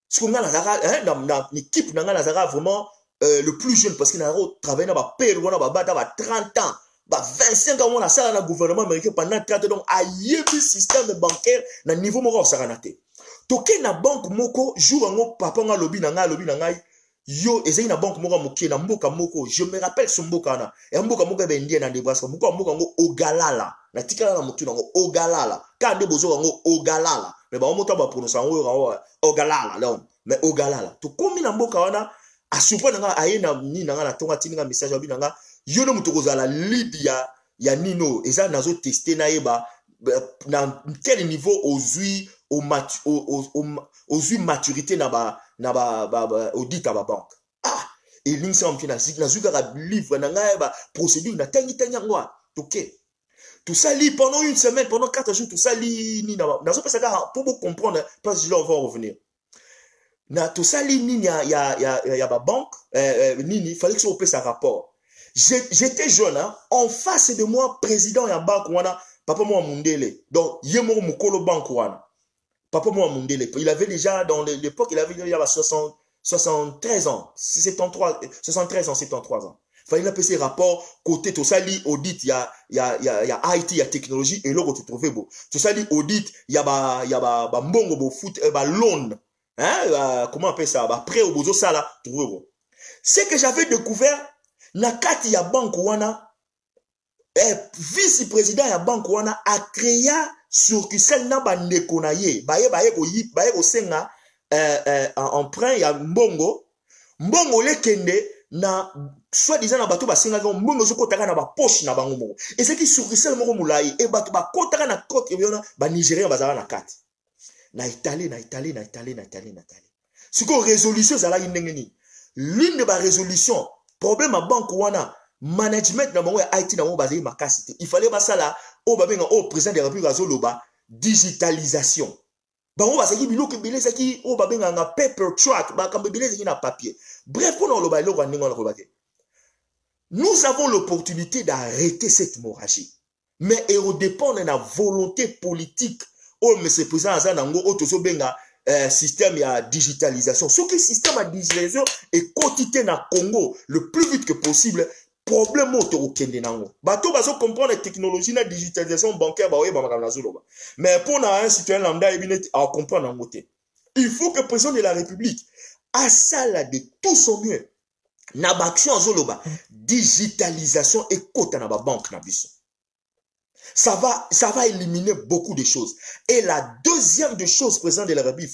Ce qu'on a na équipe na ngala vraiment le plus jeune parce qu'il a travaillé dans ba père wana ba bata ba 30 ans, ba 25 ans on a ça dans le gouvernement américain pendant 30 ans donc a yebi système bancaire na niveau moko saranate. Toke na banque moko jour ngo papa nga lobi na ngai yo ezali na banque moko mokie na mboka moko je me rappelle son mboka na et mboka moko be ndie na Nebraska mboka ngo Ogalala na tikala na mutu ngo Ogalala ka nde bozo ngo Ogalala mais ba moto ba prononcer ngo Ogalala là mais Ogalala to komi na mboka wana asupa nga ayena ni nga na tonga tininga message obi nga yo no mutu kozala lead ya nino eza nazo tester na yeba na quel niveau aux maturité na ba audit à ba banque et l'instant on na zuka livre na nga ba procédure na tangi ngwa OK tout ça lit pendant une semaine pendant 4 jours tout ça lit ni na zo pesa pour vous comprendre parce que je vais revenir na tout ça lit ni ya ba banque nini fallait que ça opère sa rapport j'étais jeune hein, en face de moi président ya banque wana papa moi Mundele donc yemo mukolo banque wana papa moi Mundele il avait déjà dans l'époque il avait déjà 73 ans 73 ans 73 ans fallait appeler ses rapports côté tout ça li audit il y a IT il y a technologie et là tu trouves beau tout ça li audit il y a ba mbongo bo foot ba loan hein comment on appelle ça ba prêt au bozo ça là trouver beau c'est que j'avais découvert na kati ya banque wana vice-président ya banque wana a créé succursale na bandeko na ye baye ko senga emprunt ya mbongo le kende na soit disant na bato basenga ko mbongo zo kotaka na ba poche na bango moko et c'est qui succursale moko mulai e bato ba kotaka na côte yona ba Nigérien bazala na kati na Italie siko résolution zala ndengeni l'une de ba résolution problème à banque wana management na bango ya IT na bango bazali makasi il fallait basala o babenga o président de la République azoloba digitalisation bango bazali biloko beleza ki o babenga nga paper track ba kambe beleza ki na papier bref pour nous loba eloko ndingo na kobake nous avons l'opportunité d'arrêter cette hémorragie mais et on dépend de la volonté politique o monsieur président azanango o tozo benga système ya digitalisation ce qui système à digitalisation est quotidien na Congo le plus vite que possible problème au kende nango bato bazo comprendre la technologie na digitalisation bancaire ba oyeba makana zoloba mais pour un citoyen lambda ebinet à comprendre nango te il faut que le président de la République a ça là de tout son mieux na action zoloba digitalisation et kota na ba banque na biso ça va éliminer beaucoup de choses. Et la deuxième des choses, président de la République,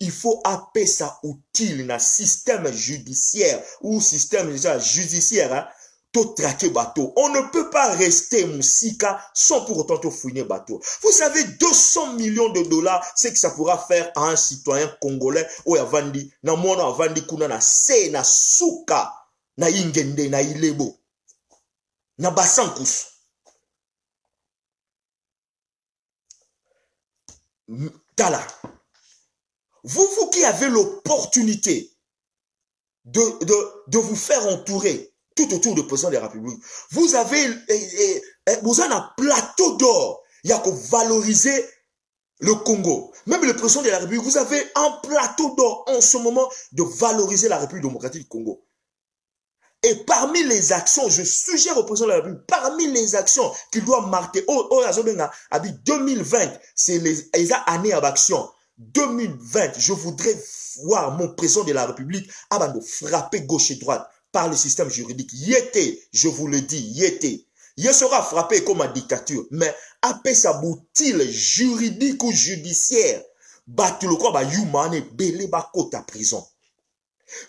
il faut appeler ça utile dans le système judiciaire ou système judiciaire, hein, tout traquer bateau. On ne peut pas rester moussika sans pour autant tout fouiner bateau. Vous savez, 200 millions de dollars, c'est que ça pourra faire à un citoyen congolais ou à Vandi, na mono à Vandi kuna na se na suka, na ingende, na ilebo, na basankus. Tala, vous qui avez l'opportunité de vous faire entourer tout autour du président de la République, vous avez un plateau d'or, il y a que valoriser le Congo. Même le président de la République, vous avez un plateau d'or en ce moment de valoriser la République démocratique du Congo. Et parmi les actions, je suggère au président de la République, parmi les actions qu'il doit marquer, 2020, c'est les années d'action. 2020, je voudrais voir mon président de la République avant de frapper gauche et droite par le système juridique. Yété, je vous le dis, yété. Il sera frappé comme une dictature, mais après sa boutille juridique ou judiciaire, battu le corps, yumane, belé, kota prison.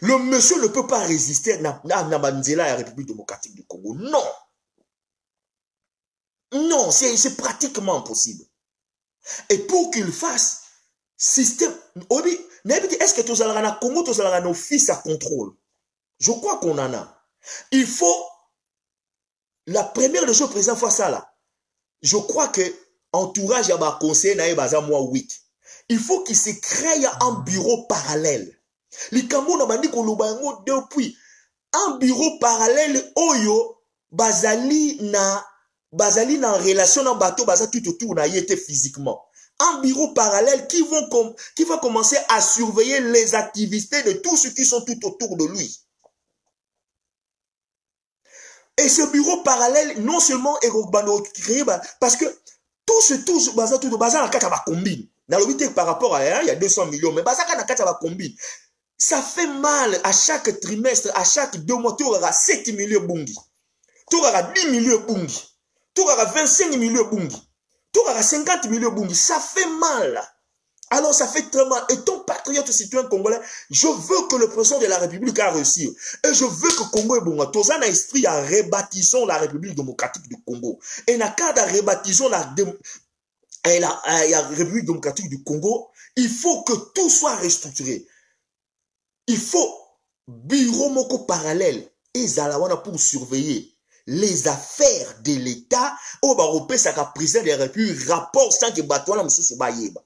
Le monsieur ne peut pas résister à la République démocratique du Congo. Non. Non, c'est pratiquement impossible. Et pour qu'il fasse, système, est-ce que tous les Congo, tous les offices à contrôle? Je crois qu'on en a. Il faut, la première des choses, président fois ça là, je crois que entourage à ma conseil n'a pas moi 8. Il faut qu'il se crée un bureau parallèle. Les Cameroun a dit qu'on depuis un bureau parallèle oyo bazali na relation na bateau baza tout autour na yete physiquement. Un bureau parallèle qui va commencer à surveiller les activités de tous ceux qui sont tout autour de lui. Et ce bureau parallèle, non seulement est créé, parce que tout baza na kata ba combine. Dans le par rapport à il y a 200 millions, mais baza na kata ba combine. Ça fait mal à chaque trimestre, à chaque 2 mois, tu auras 7 millions bungi. Tu auras 10 millions bungi. Tu auras 25 millions bungi. Tu auras 50 millions bungi. Ça fait mal. Alors ça fait très mal. Et ton patriote citoyen congolais, je veux que le président de la République a réussi. Et je veux que Congo est bon. Tous un esprit à rebâtissons la République démocratique du Congo. Et dans le cas de rebâtissons la République démocratique du Congo, il faut que tout soit restructuré. Il faut bureau moko parallèle et zalawana pour surveiller les affaires de l'État au baropé ça président de la République rapport sans que batouana mususu bayeba.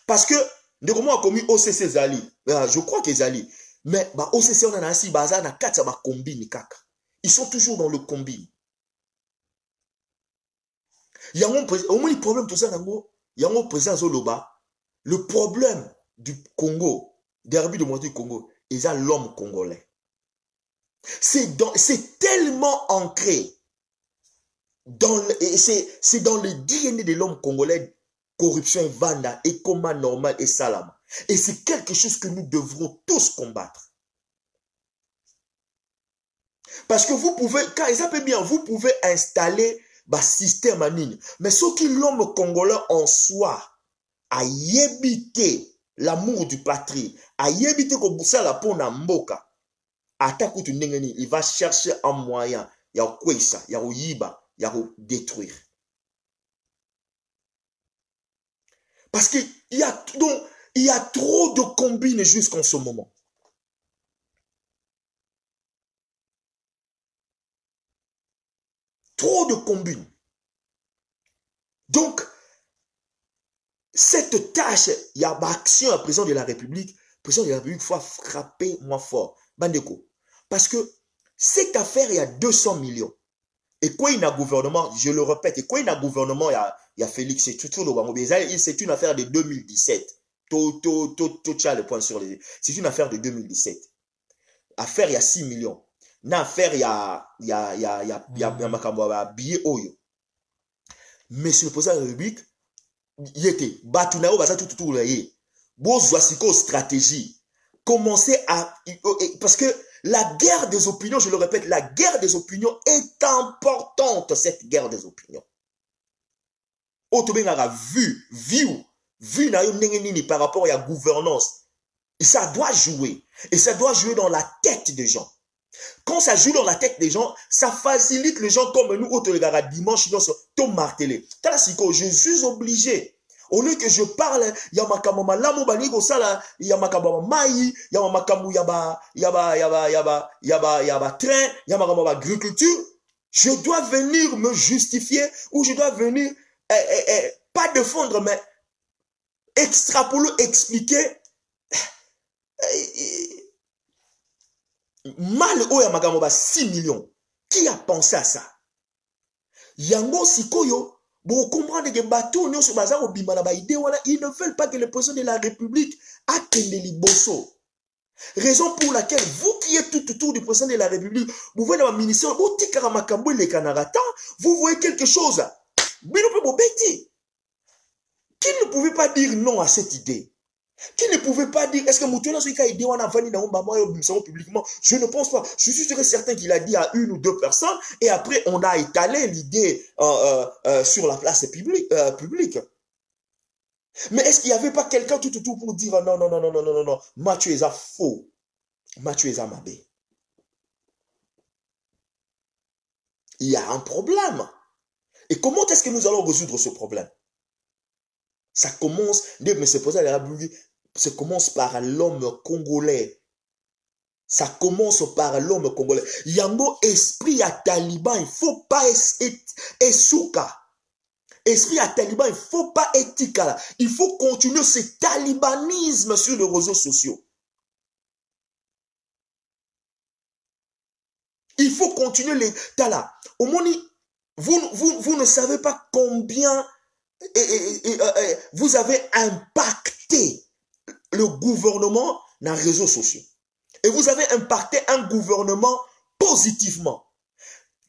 Parce que de comment a commis OCC Zali, je crois que Zali, mais OCC on a ainsi bazar na kata ba combine kaka. Ils sont toujours dans le combine. Il y a au moins le problème tout ça nango, il y a un président Zoloba, le problème du Congo, des Républiques démocratiques du Congo, ils ont l'homme congolais. C'est tellement ancré c'est dans le DNA de l'homme congolais, corruption et vanda, et coma normal et salam. Et c'est quelque chose que nous devrons tous combattre. Parce que vous pouvez, quand ils appellent bien, vous pouvez installer un système en ligne. Mais ce qui l'homme congolais en soi a évité l'amour du patrie, a évité que Boussa la pona mboka. Il va chercher un moyen, il y a quoi ça, il y a yiba, il y a détruire. Parce qu'il y a trop de combines jusqu'en ce moment. Trop de combines. Donc, cette tâche, il y a action à président de la République. Président de la République, il faut frapper moins fort. Bandeko. Parce que cette affaire, il y a 200 millions. Et quoi il y a gouvernement, je le répète, et quoi il y a gouvernement, il y a Félix, c'est une affaire de 2017. Le point sur les. C'est une affaire de 2017. Affaire, il y a 6 millions. Une affaire, il y a billet oyo. Monsieur le président de la République, il était Batunao, tout là. Bozouasiko stratégie. Commencer à. Parce que la guerre des opinions, je le répète, la guerre des opinions est importante, cette guerre des opinions. Autobengara vu par rapport à la gouvernance. Et ça doit jouer. Et ça doit jouer dans la tête des gens. Quand ça joue dans la tête des gens, ça facilite les gens comme nous, Autobengara dimanche, tout martelé. Je suis obligé. Au lieu que je parle, il y a ma kamama lamu baligo sala, il y a ma kamama mai, il y a ma kamu yaba train, il y a ma kamama agriculture. Je dois venir me justifier ou je dois venir, pas défendre, mais extrapoler, expliquer. Mal ou ya ma kamama 6 millions. Qui a pensé à ça? Yango sikoyo. Vous comprenez que bateau, ils ne veulent pas que le président de la République atteigne les bossos. Raison pour laquelle vous qui êtes tout autour du président de la République, vous voyez dans le ministère, vous voyez quelque chose. Qui ne pouvait pas dire non à cette idée? Qui ne pouvait pas dire, est-ce que Moutouana Soika a idée publiquement? Je ne pense pas. Je suis sûr et certain qu'il a dit à une ou deux personnes et après on a étalé l'idée sur la place publique. Mais est-ce qu'il n'y avait pas quelqu'un tout autour pour dire non, non, non, non, non, non, non, non, Mathieu est faux, Mathieu est mabé? Il y a un problème. Et comment est-ce que nous allons résoudre ce problème? Ça commence, mais c'est pour ça que ça commence par l'homme congolais. Ça commence par l'homme congolais. Yango esprit à taliban, il ne faut pas esouka. Esprit à taliban, il ne faut pas éthique. Il faut continuer ce talibanisme sur les réseaux sociaux. Il faut continuer les tala. Au moins, vous ne savez pas combien vous avez impacté le gouvernement dans les réseaux sociaux. Et vous avez impacté un gouvernement positivement.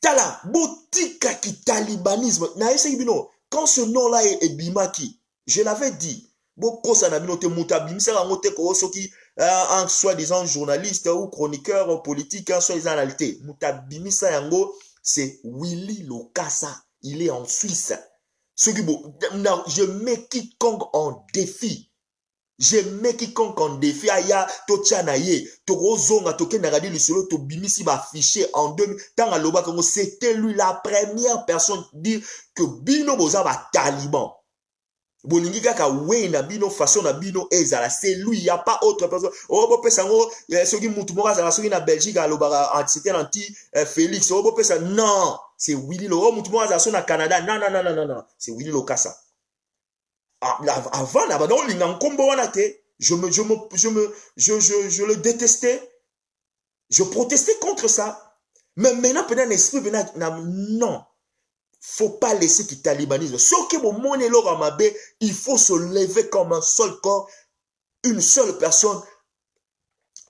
Tala, botika ki talibanisme. Quand ce nom-là est Bimaki, je l'avais dit, un soi-disant journaliste ou chroniqueur politique, un soi-disant réalité. Moutabimisa Yango, c'est Willy Lokassa. Il est en Suisse. Je mets quiconque en défi. Je mets quiconque en défi. Aya, Tochanaye, Torozonga, Tokenagadi, le solo, Tobimisi va afficher en 2000. Tant à Loba Congo, c'était lui la première personne dire que Bino Boza va taliban. Bolingi kaka wena bino façon na bino ezala, c'est lui, il n'y a pas autre personne. Oh bo pesa ngo soki mutu moko azala soki na Belgique alobaka c'était anti Félix. Oh bo pesa non, c'est Willy Lo. Oh mutu moko azala soki na Canada. Non non non non non non, c'est Willy Lokassa. Avant là bas non linga nkombo wana te, je le détestais. Je protestais contre ça. Mais maintenant un esprit non. Faut pas laisser qu'il talibanisme. Sauf que il faut se lever comme un seul corps, une seule personne,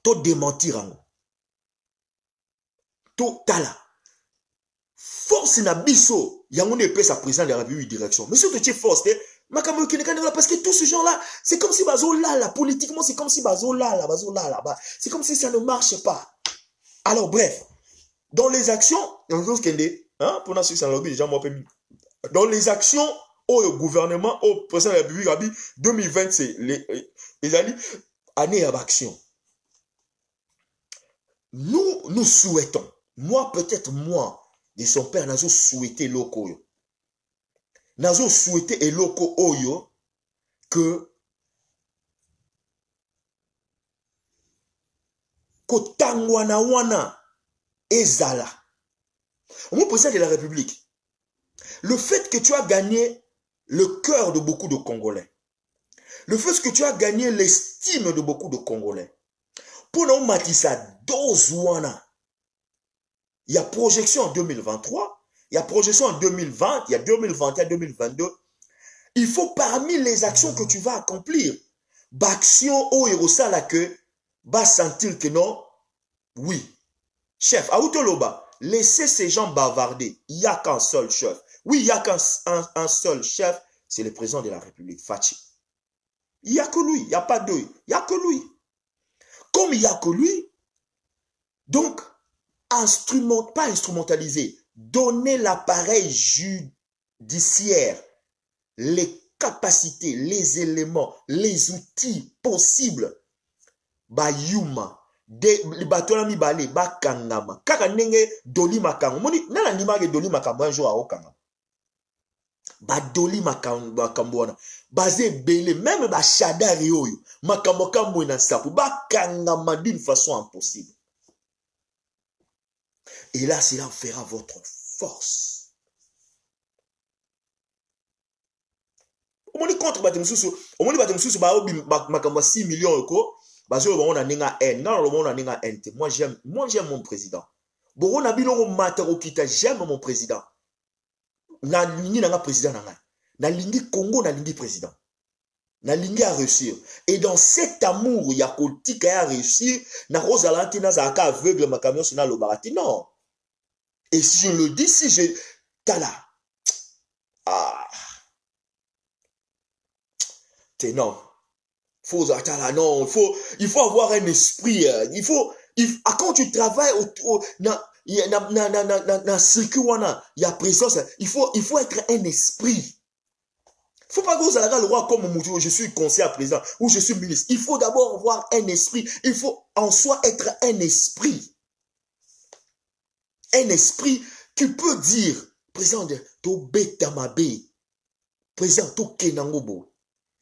tout démentir. Tout tala. Force na biso, yango épée sa président de la République direction. Mais surtout tu es force, parce que tous ces gens-là, c'est comme si bazo là, politiquement, c'est comme si bazo là, c'est comme si ça ne marche pas. Alors bref, dans les actions, hein, pour dans les actions au gouvernement, au président de la République, 2020, c'est les années d'action. Nous souhaitons, moi, de son père, nous avons souhaité l'oko. Nous avons souhaité et l'oko oyo que Kotangwana wana ezala. Mon président de la République, le fait que tu as gagné le cœur de beaucoup de Congolais, le fait que tu as gagné l'estime de beaucoup de Congolais, pour nous matissa dozwana, il y a projection en 2023, il y a projection en 2020, il y a 2021, 2022. Il faut parmi les actions que tu vas accomplir, d'action au hérosa là que va sentir que non, oui, chef, à Outoloba, laissez ces gens bavarder. Il n'y a qu'un seul chef. Oui, il n'y a qu'un seul chef, c'est le président de la République, Fachi. Il n'y a que lui, il n'y a pas deux, il n'y a que lui. Comme il n'y a que lui, donc, pas instrumentaliser, donner l'appareil judiciaire, les capacités, les éléments, les outils possibles, Bayuma, de batola mibale bakangama kaka ndenge doli makango moni nana ndimake doli makambo un jour aokanga ba doli makambo wana basé belé même ba shadari oyo makambo kambo na sapu bakangama d'une façon impossible. Et là cela fera votre force. Omoni contre batemususu omoni batemususu ba makambo 6 millions euros. Moi j'aime mon président. J'aime mon président. Na lingi nanga président nanga. Na lingi Congo na lingi président. Na lingi à réussir. Et dans cet amour, il y a à réussir. Na rosalante na zaka aveugle ma camion sur le barati. Non. Et si je le dis, si je... Tala. Ah. T'es non. Faut attendre, non. Il faut avoir un esprit. Quand tu travailles dans circuit, il y a présence. Il faut être un esprit. Il ne faut pas que vous ayez le roi comme je suis conseiller à président ou je suis ministre. Il faut d'abord avoir un esprit. Il faut en soi être un esprit. Un esprit qui peut dire, président, to beta mabe, président, to kenangobo.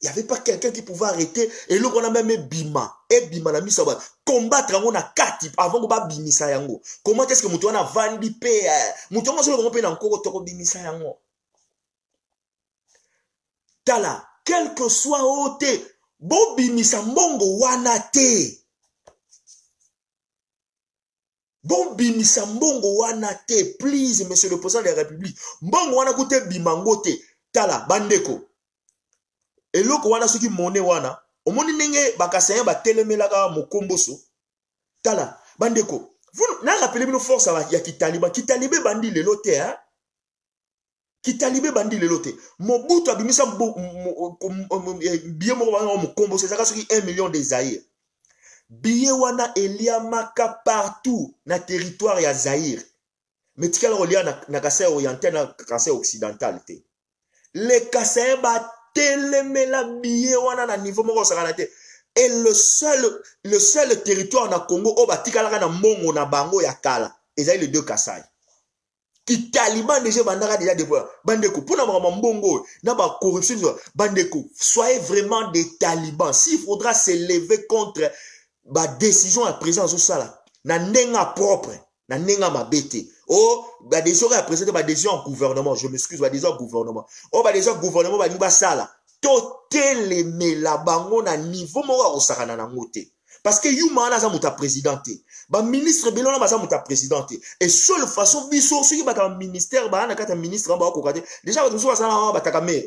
Il n'y avait pas quelqu'un qui pouvait arrêter. Et là, on a même Bima. Et Bima, la mise combattre on a 4 avant qu'on va bimisa yango. Comment est-ce que nous avons vendu paix? Nous avons vendu encore au bimisa yango. Tala, quel que soit ote, bon bimisa mbongo wanate. Bon bimisa mbongo wanate, please, monsieur le président de la République. Mbongo wana koute bimangote. Tala, bandeko. Et là, quand on a ce qui monnaie wana, au monde n'engé bakasaya ba telemelaka mokomboso. Tala, bandeko. Vous n'a rappelé nos forces à ya Kitaliban. Kitalibe bandi le lote, hein? Kitalibe bandi le lote. Mobutu abimisa bien mokomboso, ça qui 1 million de Zaïre. Biye wana eliamaka partout na territoire ya Zaïre. Mais tikala olia na Kasai oriental na Kasai occidental te. Les Kasai ba telemela biye wana na niveau moko sakanate. Et le seul territoire na Congo o batikala na mbongo na bango ya kala. Ezali les deux Kasai. Qui Taliban déjà bandaka déjà déployé. Bandeko pour na mbongo na ba corruption bandeko soyez vraiment des talibans. S'il faudra s'élever contre ba décision à présence au sala na nenga propre na nenga mabete. Oh, ba décision à présenter ba décision en gouvernement, je m'excuse, ba décision en gouvernement. Oh, ba décision en gouvernement ba niba sala. Toteleme la bango na niveau moko osakana na ngote. Parce que yuma na za muta présidenté. Ba ministre belona ba za muta présidenté. Et seule façon biso soki ba ta ministère ba na kata ministre ba ko kate. Déjà ba muso sala ba takame.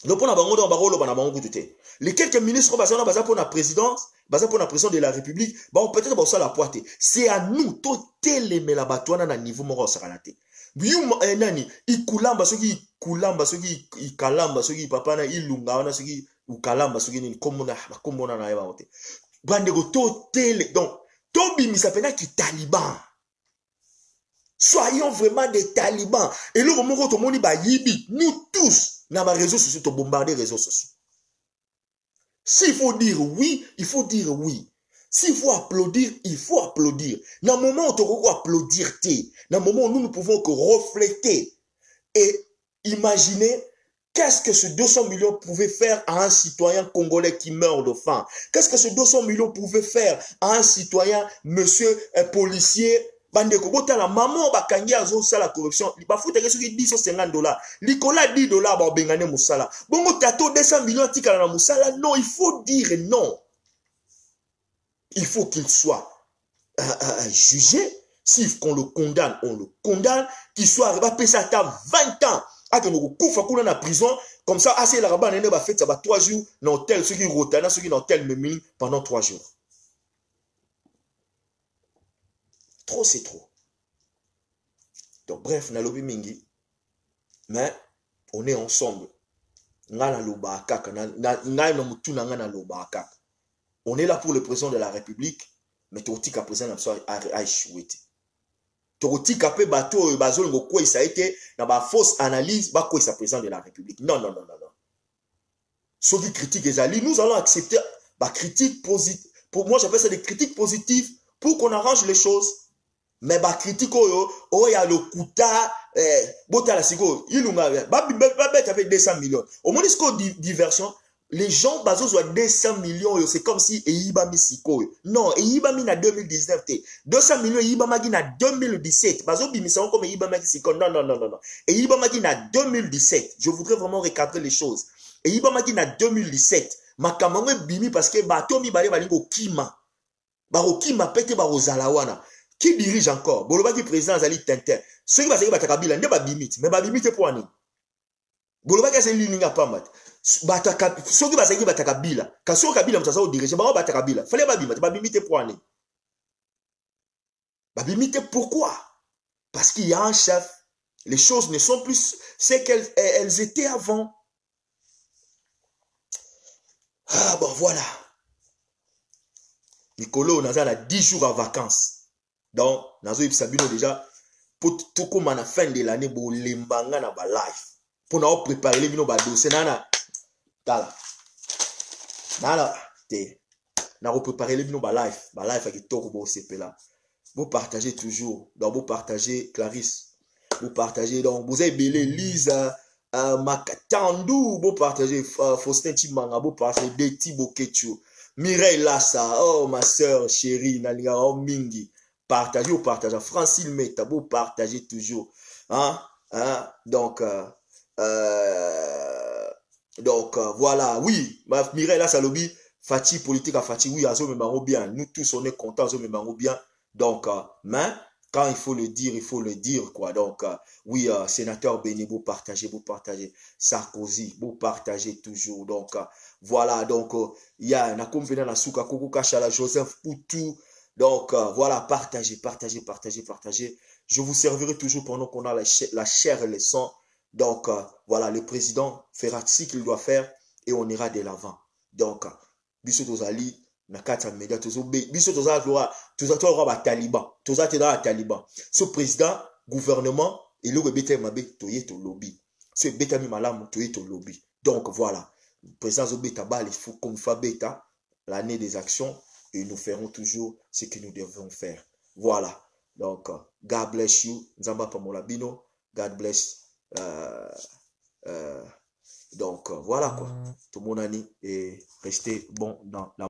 Donc pour na bango dans barolo ba na bango tuté. Les quelques ministres ba za pour la présidence, ba za pour la présidence de la République, ba peut-être ba ça la poité. C'est à nous toteleme la batwana na niveau moko osakana te. Yuma nani ikulamba soki kulamba soki ikalamba soki papa na ilunga wana soki ukalamba soki ni komona na yeba wote. Bandeko to tele donc to bimisa pena ki taliban. Soyons vraiment des talibans. Et le moment où tout le monde va yibi, nous tous dans les réseaux sociaux, to bombarder les réseaux sociaux. S'il faut dire oui, il faut dire oui. S'il faut applaudir, il faut applaudir. Dans le moment où tu peux applaudir, dans le moment où nous ne pouvons que refléter et imaginer qu'est-ce que ce 200 millions pouvait faire à un citoyen congolais qui meurt de faim. Qu'est-ce que ce 200 millions pouvait faire à un citoyen, monsieur, un policier, bandeko bota la maman bakangi azo sala corruption, ba futa ke soki $150. Likola $10 ba bengane musala. Bongo tato 200 millions tika na musala, non, il faut dire non. Il faut qu'il soit jugé. Si on le condamne, on le condamne. Qu'il soit arrivé à 20 ans. À que nous couffons dans la prison. Comme ça, assez la rabat n'a pas fait ça 3 jours dans tel ceux qui rotana, ceux qui dans tel me pendant 3 jours. Trop c'est trop. Donc bref, na lobi mingi. Mais on est ensemble. Ngana loba kaka na mutu na ngana loba kaka. On est là pour le président de la République, mais Totika président a échoué. Totika pe bateau bazol ngoko ça a été dans ba fausse analyse ba quoi ça président de la République. Non. Ceux qui critiquent les alliés, nous allons accepter ba critique positive. Pour moi, j'appelle ça des critiques positives pour qu'on arrange les choses. Mais ba critique oh ya le kuta bota la sigo ilunga ba bête avec 200 millions. Au moins ce diversion. Les gens bazo soit 200 millions, c'est comme si Eiba misiko. Non, Eiba mi na 2019 te. 200 millions Eiba magi na 2017. Bazo bimisa comme Eiba magi siko. Non. Eiba magi na 2017. Je voudrais vraiment recadrer les choses. Eiba magi na 2017. Makamangwe bimi parce que bato mi bale balingo kima. Baro kima pete baro zalawana. Qui dirige encore? Boloba qui président Zali Tintin. Ceux qui va se battre kabila ne ba bimite, mais ba bimite pour ani. Boloba qui c'est lininga pamat. soki bazaki bataka bila kasi oyo kabila moto aza kodirige bango bataka bila fale babima te babimi te po ane babimi te pourquoi parce qu'il y a un chef les choses ne sont plus ce qu'elles étaient avant. Ah bon voilà Nicolo naza na 10 jours à vacances donc nazo yebisa bino déjà pour tout comme à la fin de l'année bo lembanga na ba live pour na préparer bino ba dossier nana tala nana te na préparer bino ba live à kitoko bo sepela vous partagez toujours donc vous partagez Clarisse vous partagez donc vous avez belé Lisa Makatandu vous partagez Faustin Chimanga vous partagez Betty Bokechu Mireille Lassa oh ma soeur chérie Nalinga oh Mingi partagez ou partagez Francine Meta vous partagez toujours hein donc voilà oui Mireille Lassa lobby Fati politique à Fati oui azo me bango bien nous tous on est contents azo me bango bien donc mais quand il faut le dire quoi donc oui sénateur Béni vous partagez Sarkozy vous partagez toujours donc voilà donc il y a na convenant na suka koko kashala Joseph Poutou donc voilà partagez je vous servirai toujours pendant qu'on a la chère leçon donc voilà le président fera ce qu'il doit faire et on ira de l'avant donc biso tozali na kati ya média biso toza ba taliban toza te da taliban ce président gouvernement eloko ebeta mabe toye to lobby ce beta mi malamu toye to lobby donc voilà président zo beta bal il faut comme fa beta l'année des actions et nous ferons toujours ce que nous devons faire voilà donc God bless you nzamba pamola bino God bless donc voilà quoi tout mon année et restez bon dans la